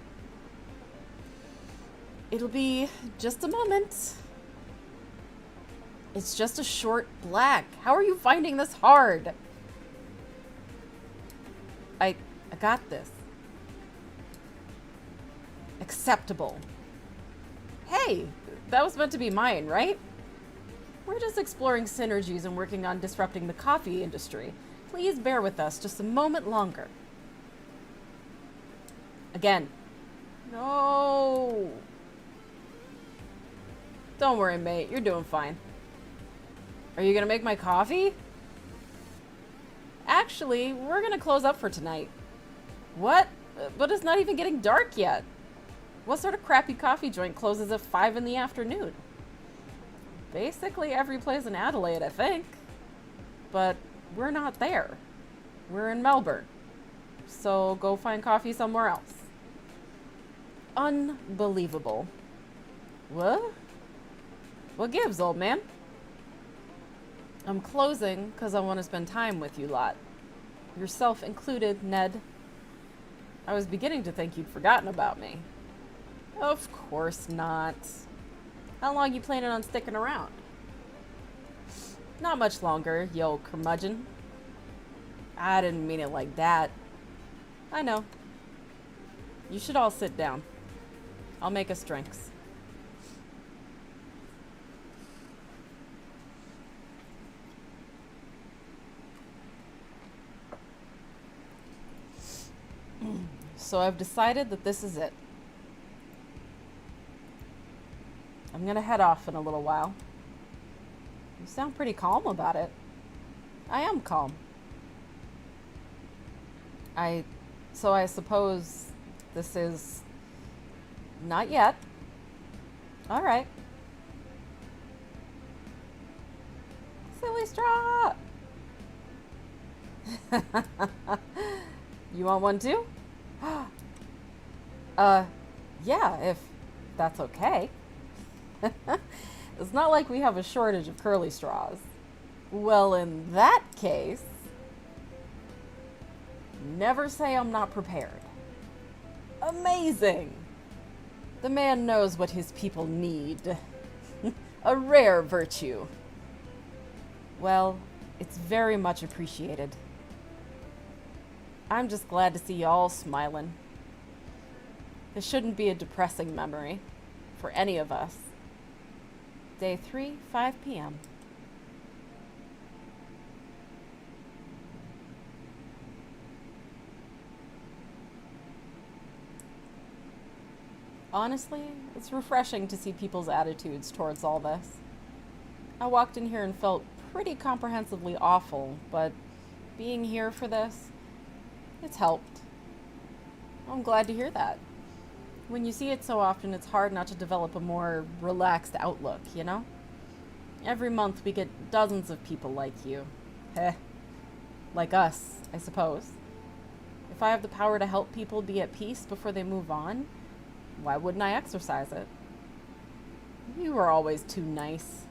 It'll be just a moment. It's just a short black. How are you finding this hard? I got this. Acceptable. Hey, that was meant to be mine, right? We're just exploring synergies and working on disrupting the coffee industry. Please bear with us just a moment longer. Again. No. Don't worry, mate. You're doing fine. Are you gonna make my coffee? Actually, we're gonna close up for tonight. What? But it's not even getting dark yet. What sort of crappy coffee joint closes at 5 in the afternoon? Basically every place in Adelaide, I think. but we're not there. We're in Melbourne. So go find coffee somewhere else. Unbelievable. What? What gives, old man? I'm closing because I want to spend time with you lot. Yourself included, Ned. I was beginning to think you'd forgotten about me. Of course not. How long you planning on sticking around? Not much longer, you old curmudgeon. I didn't mean it like that. I know. You should all sit down. I'll make us drinks. So I've decided that this is it. I'm gonna head off in a little while. You sound pretty calm about it. I am calm. So I suppose this is... Not yet. Alright. Silly straw! You want one too? Yeah, if that's okay. It's not like we have a shortage of curly straws. Well, in that case, never say I'm not prepared. Amazing! The man knows what his people need. A rare virtue. Well, it's very much appreciated. I'm just glad to see you all smiling. This shouldn't be a depressing memory for any of us. Day 3, 5 p.m. Honestly, it's refreshing to see people's attitudes towards all this. I walked in here and felt pretty comprehensively awful, but being here for this, it's helped. I'm glad to hear that. When you see it so often, it's hard not to develop a more relaxed outlook, you know? Every month we get dozens of people like you. Heh. Like us, I suppose. If I have the power to help people be at peace before they move on, why wouldn't I exercise it? You are always too nice.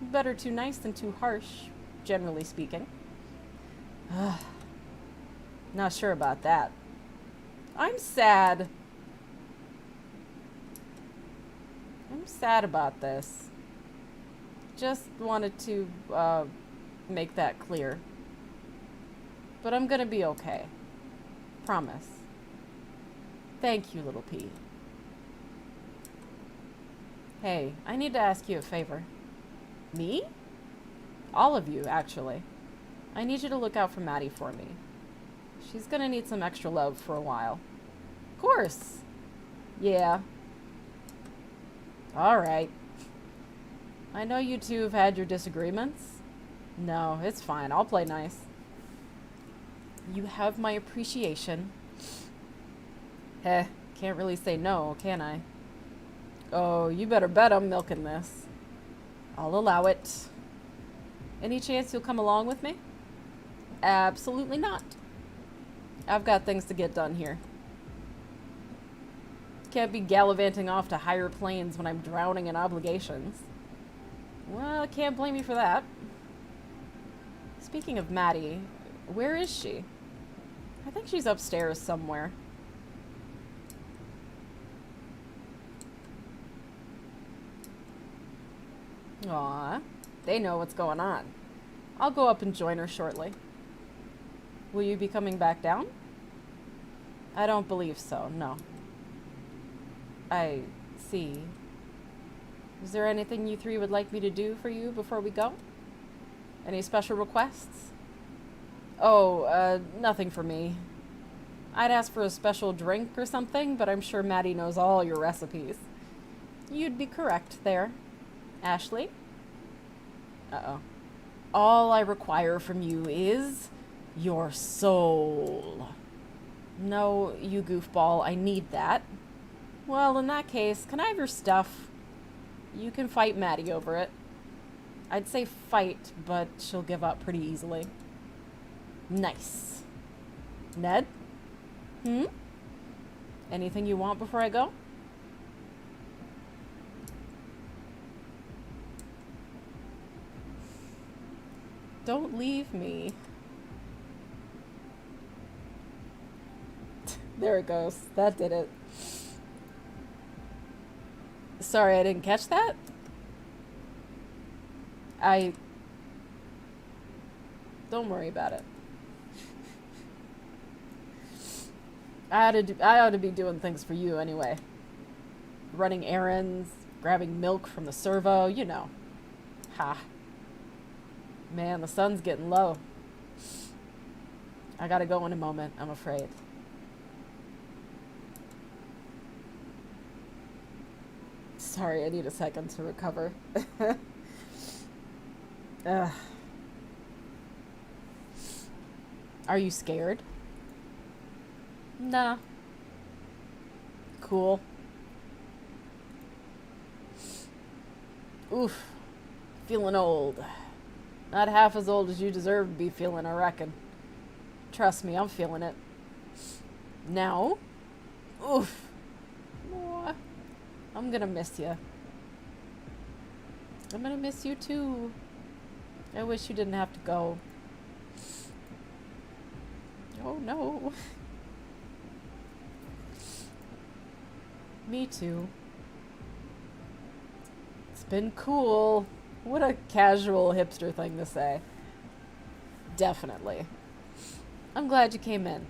Better too nice than too harsh, generally speaking. Not sure about that. I'm sad. I'm sad about this. Just wanted to make that clear. But I'm gonna be okay. Promise. Thank you, little P. Hey, I need to ask you a favor. Me? All of you, actually. I need you to look out for Maddie for me. She's gonna need some extra love for a while. Of course. Yeah. Alright. I know you two have had your disagreements. No, it's fine. I'll play nice. You have my appreciation. Heh, can't really say no, can I? Oh, you better bet I'm milking this. I'll allow it. Any chance you'll come along with me? Absolutely not. I've got things to get done here. Can't be gallivanting off to higher planes when I'm drowning in obligations. Well, I can't blame you for that. Speaking of Maddie, where is she? I think she's upstairs somewhere. Aw, they know what's going on. I'll go up and join her shortly. Will you be coming back down? I don't believe so, no. I see. Is there anything you three would like me to do for you before we go? Any special requests? Oh, nothing for me. I'd ask for a special drink or something, but I'm sure Maddie knows all your recipes. You'd be correct there. Ashley? Uh-oh. All I require from you is your soul. No, you goofball, I need that. Well, in that case, can I have your stuff? You can fight Maddie over it. I'd say fight, but she'll give up pretty easily. Nice. Ned? Hmm? Anything you want before I go? Don't leave me. There it goes. That did it. Sorry, I didn't catch that. Don't worry about it. I ought to be doing things for you anyway. Running errands, grabbing milk from the servo, you know. Ha. Man, the sun's getting low. I gotta go in a moment, I'm afraid. Sorry, I need a second to recover. Are you scared? Nah. Cool. Oof. Feeling old. Not half as old as you deserve to be feeling, I reckon. Trust me, I'm feeling it. Now? Oof. Oh, I'm gonna miss you. I'm gonna miss you too. I wish you didn't have to go. Oh no. Me too. It's been cool. What a casual hipster thing to say. Definitely. I'm glad you came in.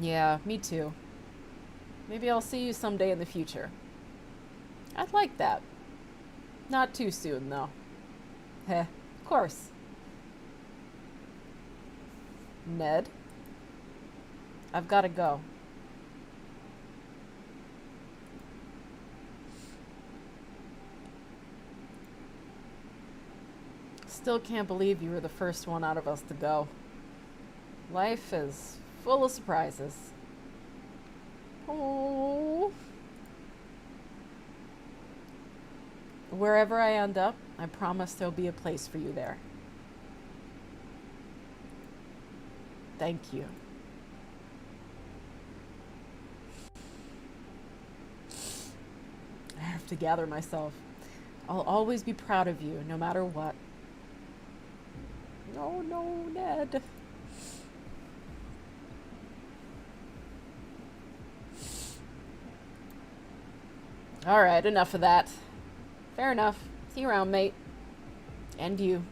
Yeah, me too. Maybe I'll see you someday in the future. I'd like that. Not too soon, though. Heh, of course. Ned? I've got to go. Still can't believe you were the first one out of us to go. Life is full of surprises. Oh. Wherever I end up, I promise there'll be a place for you there. Thank you. I have to gather myself. I'll always be proud of you, no matter what. Oh no, Ned. Alright, enough of that. Fair enough. See you around, mate. And you.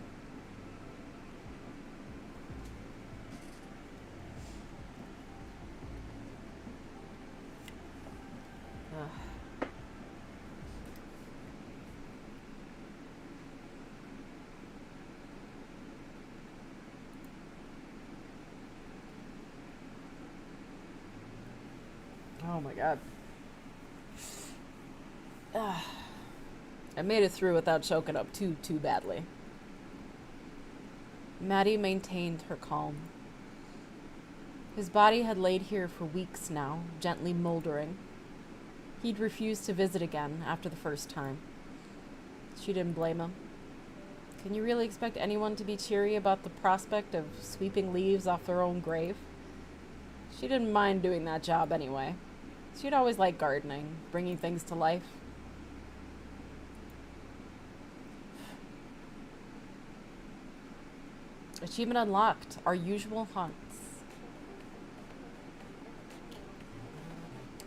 Oh my god. I made it through without choking up too badly. Maddie maintained her calm. His body had laid here for weeks now, gently moldering. He'd refused to visit again after the first time. She didn't blame him. Can you really expect anyone to be cheery about the prospect of sweeping leaves off their own grave? She didn't mind doing that job anyway. She'd always liked gardening, bringing things to life. Achievement unlocked. Our usual hunts.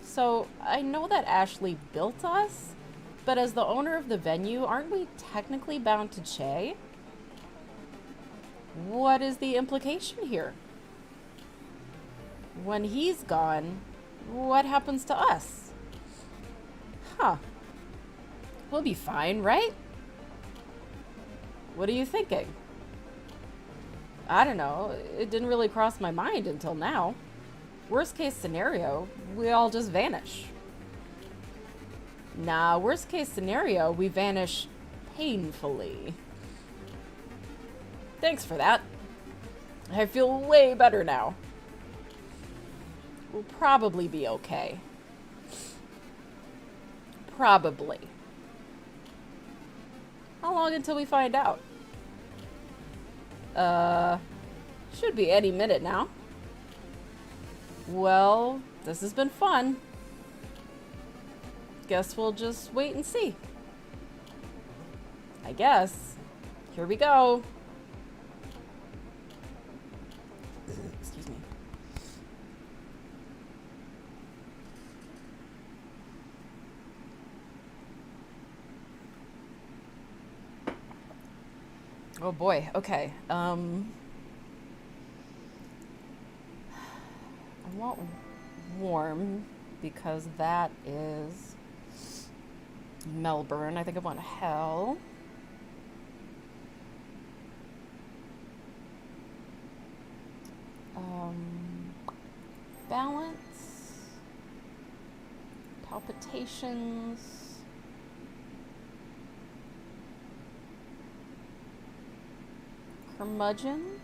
So, I know that Ashley built us, but as the owner of the venue, aren't we technically bound to Che? What is the implication here? When he's gone, what happens to us? Huh. We'll be fine, right? What are you thinking? I don't know. It didn't really cross my mind until now. Worst case scenario, we all just vanish. Nah, worst case scenario, we vanish painfully. Thanks for that. I feel way better now. We'll probably be okay. Probably. How long until we find out? Should be any minute now. Well, this has been fun. Guess we'll just wait and see. I guess. Here we go. Excuse me. Oh boy, okay. I want warm because that is Melbourne. I think I want hell. Balance. Palpitations. Curmudgeon.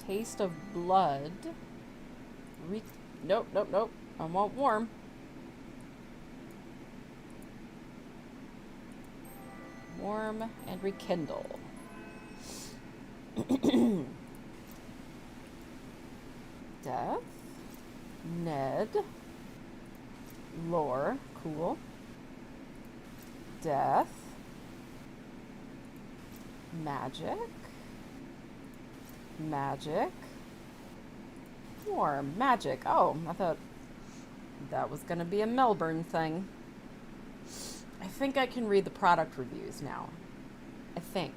Taste of blood. Nope, nope, nope. I want warm. Warm and rekindle. Death. Ned. Lore. Cool. Death. Magic. Magic. Warm. Magic. Oh, I thought that was going to be a Melbourne thing. I think I can read the product reviews now. I think.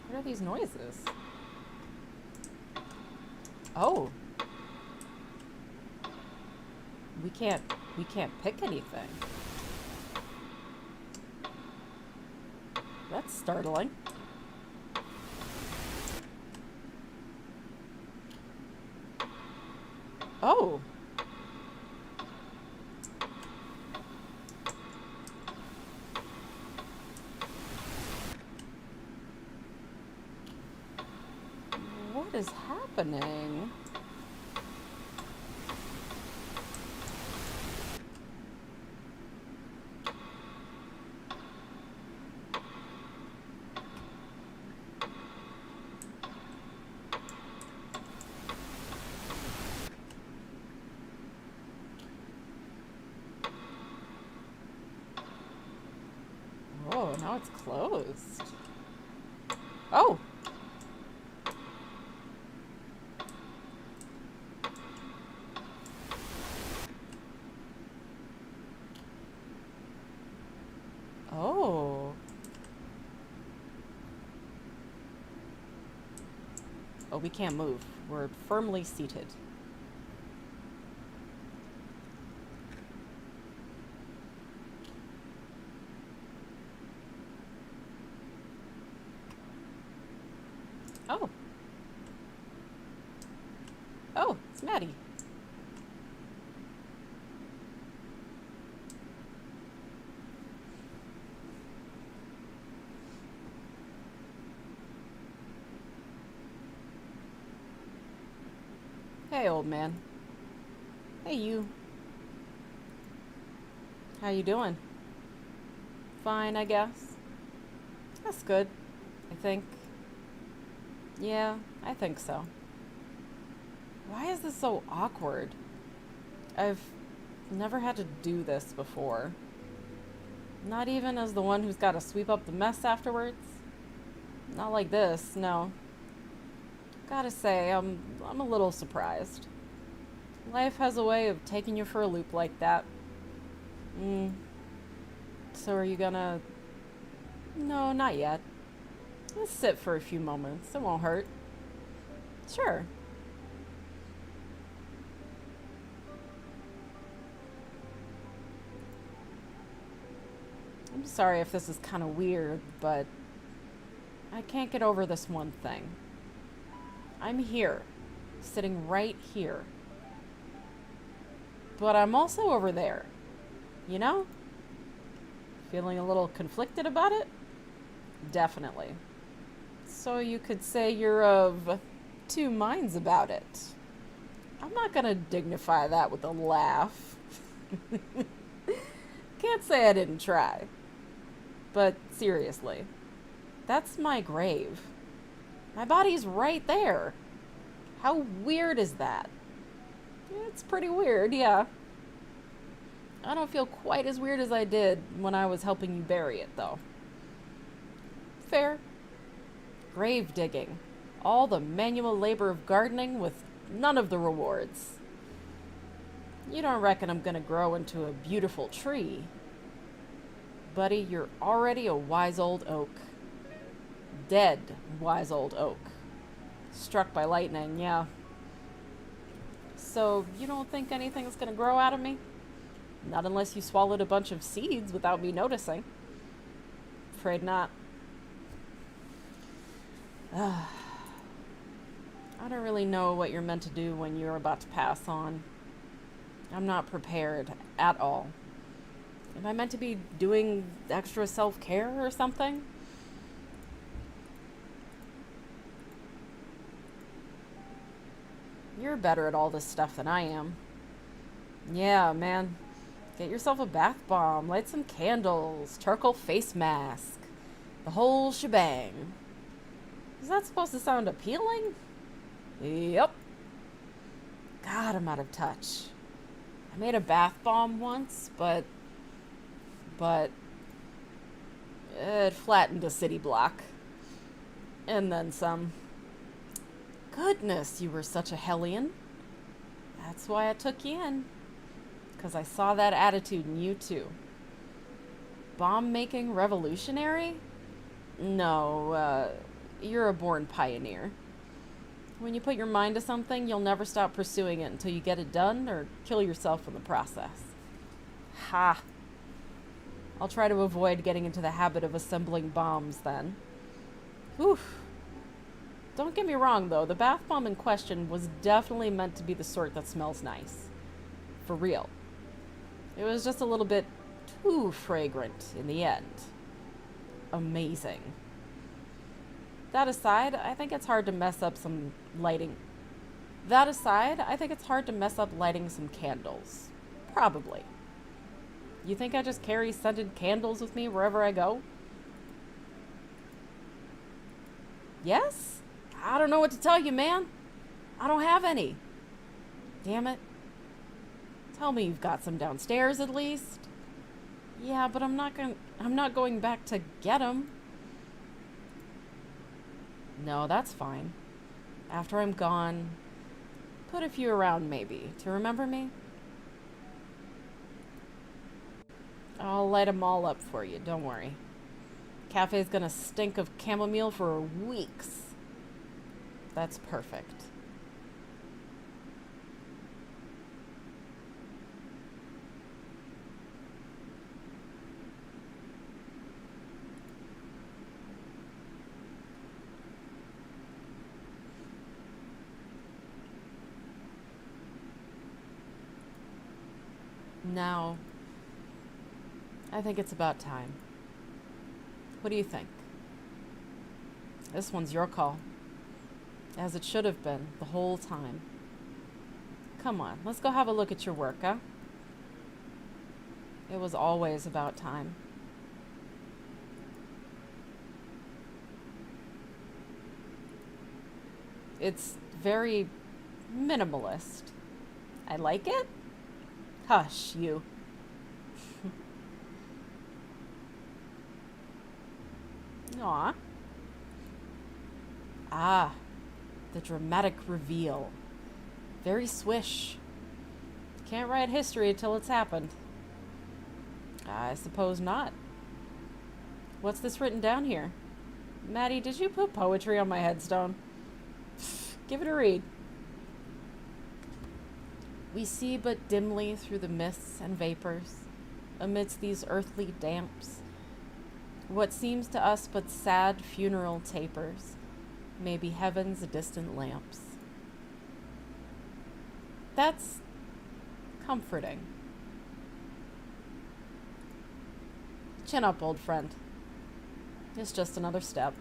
What are these noises? Oh. We can't pick anything. That's startling. Oh. What is happening? Oh, now it's closed. Oh! Oh. Oh, we can't move. We're firmly seated. Oh. Oh, it's Maddie. Hey, old man. Hey, you. How you doing? Fine, I guess. That's good, I think. Yeah, I think so. Why is this so awkward? I've never had to do this before. Not even as the one who's got to sweep up the mess afterwards. Not like this, no. Gotta say, I'm a little surprised. Life has a way of taking you for a loop like that. So are you gonna... No, not yet. Let's sit for a few moments. It won't hurt. Sure. I'm sorry if this is kind of weird, but I can't get over this one thing. I'm here, sitting right here. But I'm also over there, you know? Feeling a little conflicted about it? Definitely. So you could say you're of two minds about it. I'm not gonna dignify that with a laugh. Can't say I didn't try. But seriously, that's my grave. My body's right there. How weird is that? It's pretty weird, yeah. I don't feel quite as weird as I did when I was helping you bury it, though. Fair. Grave digging. All the manual labor of gardening with none of the rewards. You don't reckon I'm gonna grow into a beautiful tree. Buddy, you're already a wise old oak. Dead wise old oak. Struck by lightning, yeah. So, you don't think anything's gonna grow out of me? Not unless you swallowed a bunch of seeds without me noticing. Afraid not. I don't really know what you're meant to do when you're about to pass on. I'm not prepared at all. Am I meant to be doing extra self-care or something? You're better at all this stuff than I am. Yeah, man. Get yourself a bath bomb, light some candles, charcoal face mask. The whole shebang. Is that supposed to sound appealing? Yep. God, I'm out of touch. I made a bath bomb once, but it flattened a city block. And then some. Goodness, you were such a hellion. That's why I took you in. Because I saw that attitude in you too. Bomb-making revolutionary? No, you're a born pioneer. When you put your mind to something, you'll never stop pursuing it until you get it done or kill yourself in the process. Ha! I'll try to avoid getting into the habit of assembling bombs then. Whew. Don't get me wrong though, the bath bomb in question was definitely meant to be the sort that smells nice. For real. It was just a little bit too fragrant in the end. Amazing. That aside, I think it's hard to mess up some lighting. That aside, I think it's hard to mess up lighting some candles. Probably. You think I just carry scented candles with me wherever I go? Yes? I don't know what to tell you, man. I don't have any. Damn it. Tell me you've got some downstairs at least. Yeah, but I'm not going back to get them. No, that's fine. After I'm gone, put a few around maybe to remember me. I'll light them all up for you, don't worry. Cafe's gonna stink of chamomile for weeks. That's perfect. Now, I think it's about time. What do you think? This one's your call. As it should have been the whole time. Come on, let's go have a look at your work, huh? It was always about time. It's very minimalist. I like it? Hush, you. Aw. Ah, the dramatic reveal. Very swish. Can't write history until it's happened. I suppose not. What's this written down here? Maddie, did you put poetry on my headstone? Give it a read. We see but dimly through the mists and vapors, amidst these earthly damps, what seems to us but sad funeral tapers, may be heaven's distant lamps. That's comforting. Chin up, old friend. It's just another step.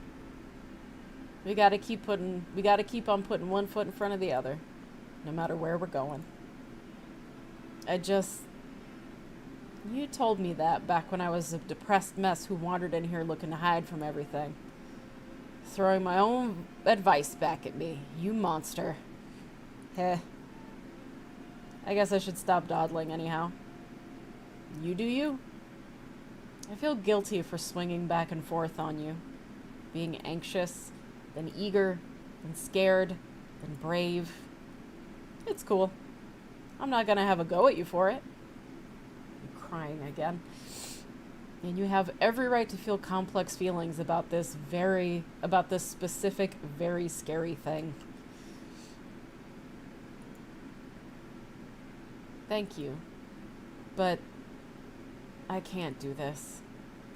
We gotta keep on putting one foot in front of the other, no matter where we're going. You told me that back when I was a depressed mess who wandered in here looking to hide from everything. Throwing my own advice back at me, you monster. Heh. I guess I should stop dawdling anyhow. You do you. I feel guilty for swinging back and forth on you. Being anxious, then eager, then scared, then brave. It's cool. I'm not gonna have a go at you for it. I'm crying again. And you have every right to feel complex feelings about this specific, very scary thing. Thank you. But I can't do this.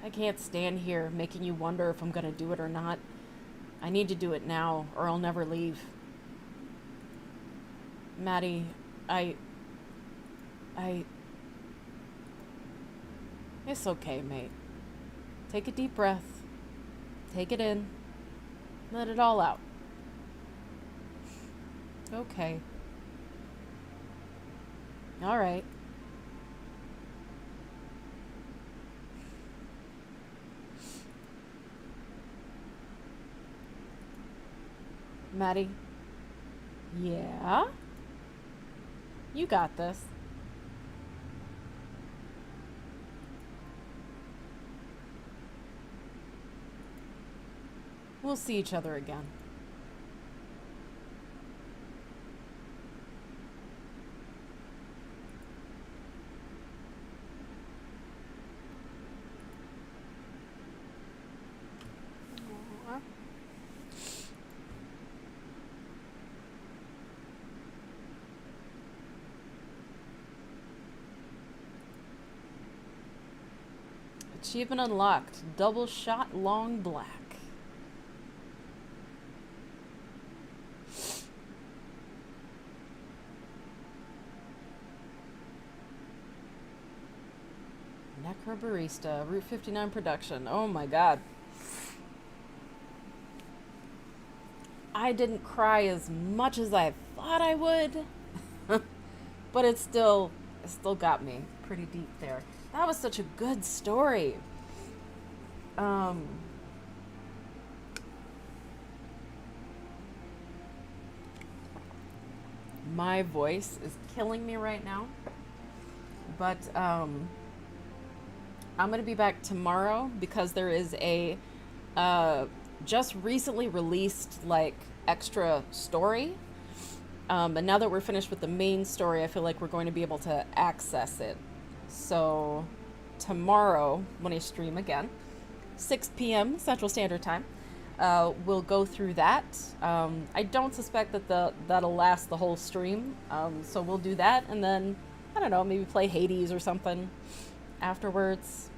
I can't stand here making you wonder if I'm gonna do it or not. I need to do it now, or I'll never leave. Maddie, It's okay, mate. Take a deep breath. Take it in. Let it all out. Okay. All right. Maddie? Yeah? You got this. We'll see each other again. Achievement unlocked. Double shot long black. Necrobarista, Route 59 production. Oh my god. I didn't cry as much as I thought I would. But it still got me pretty deep there. That was such a good story. My voice is killing me right now. But I'm going to be back tomorrow because there is a just recently released like extra story. And now that we're finished with the main story, I feel like we're going to be able to access it. So tomorrow, when I stream again, 6 p.m. Central Standard Time, we'll go through that. I don't suspect that that'll last the whole stream. So we'll do that, and then, I don't know, maybe play Hades or something afterwards.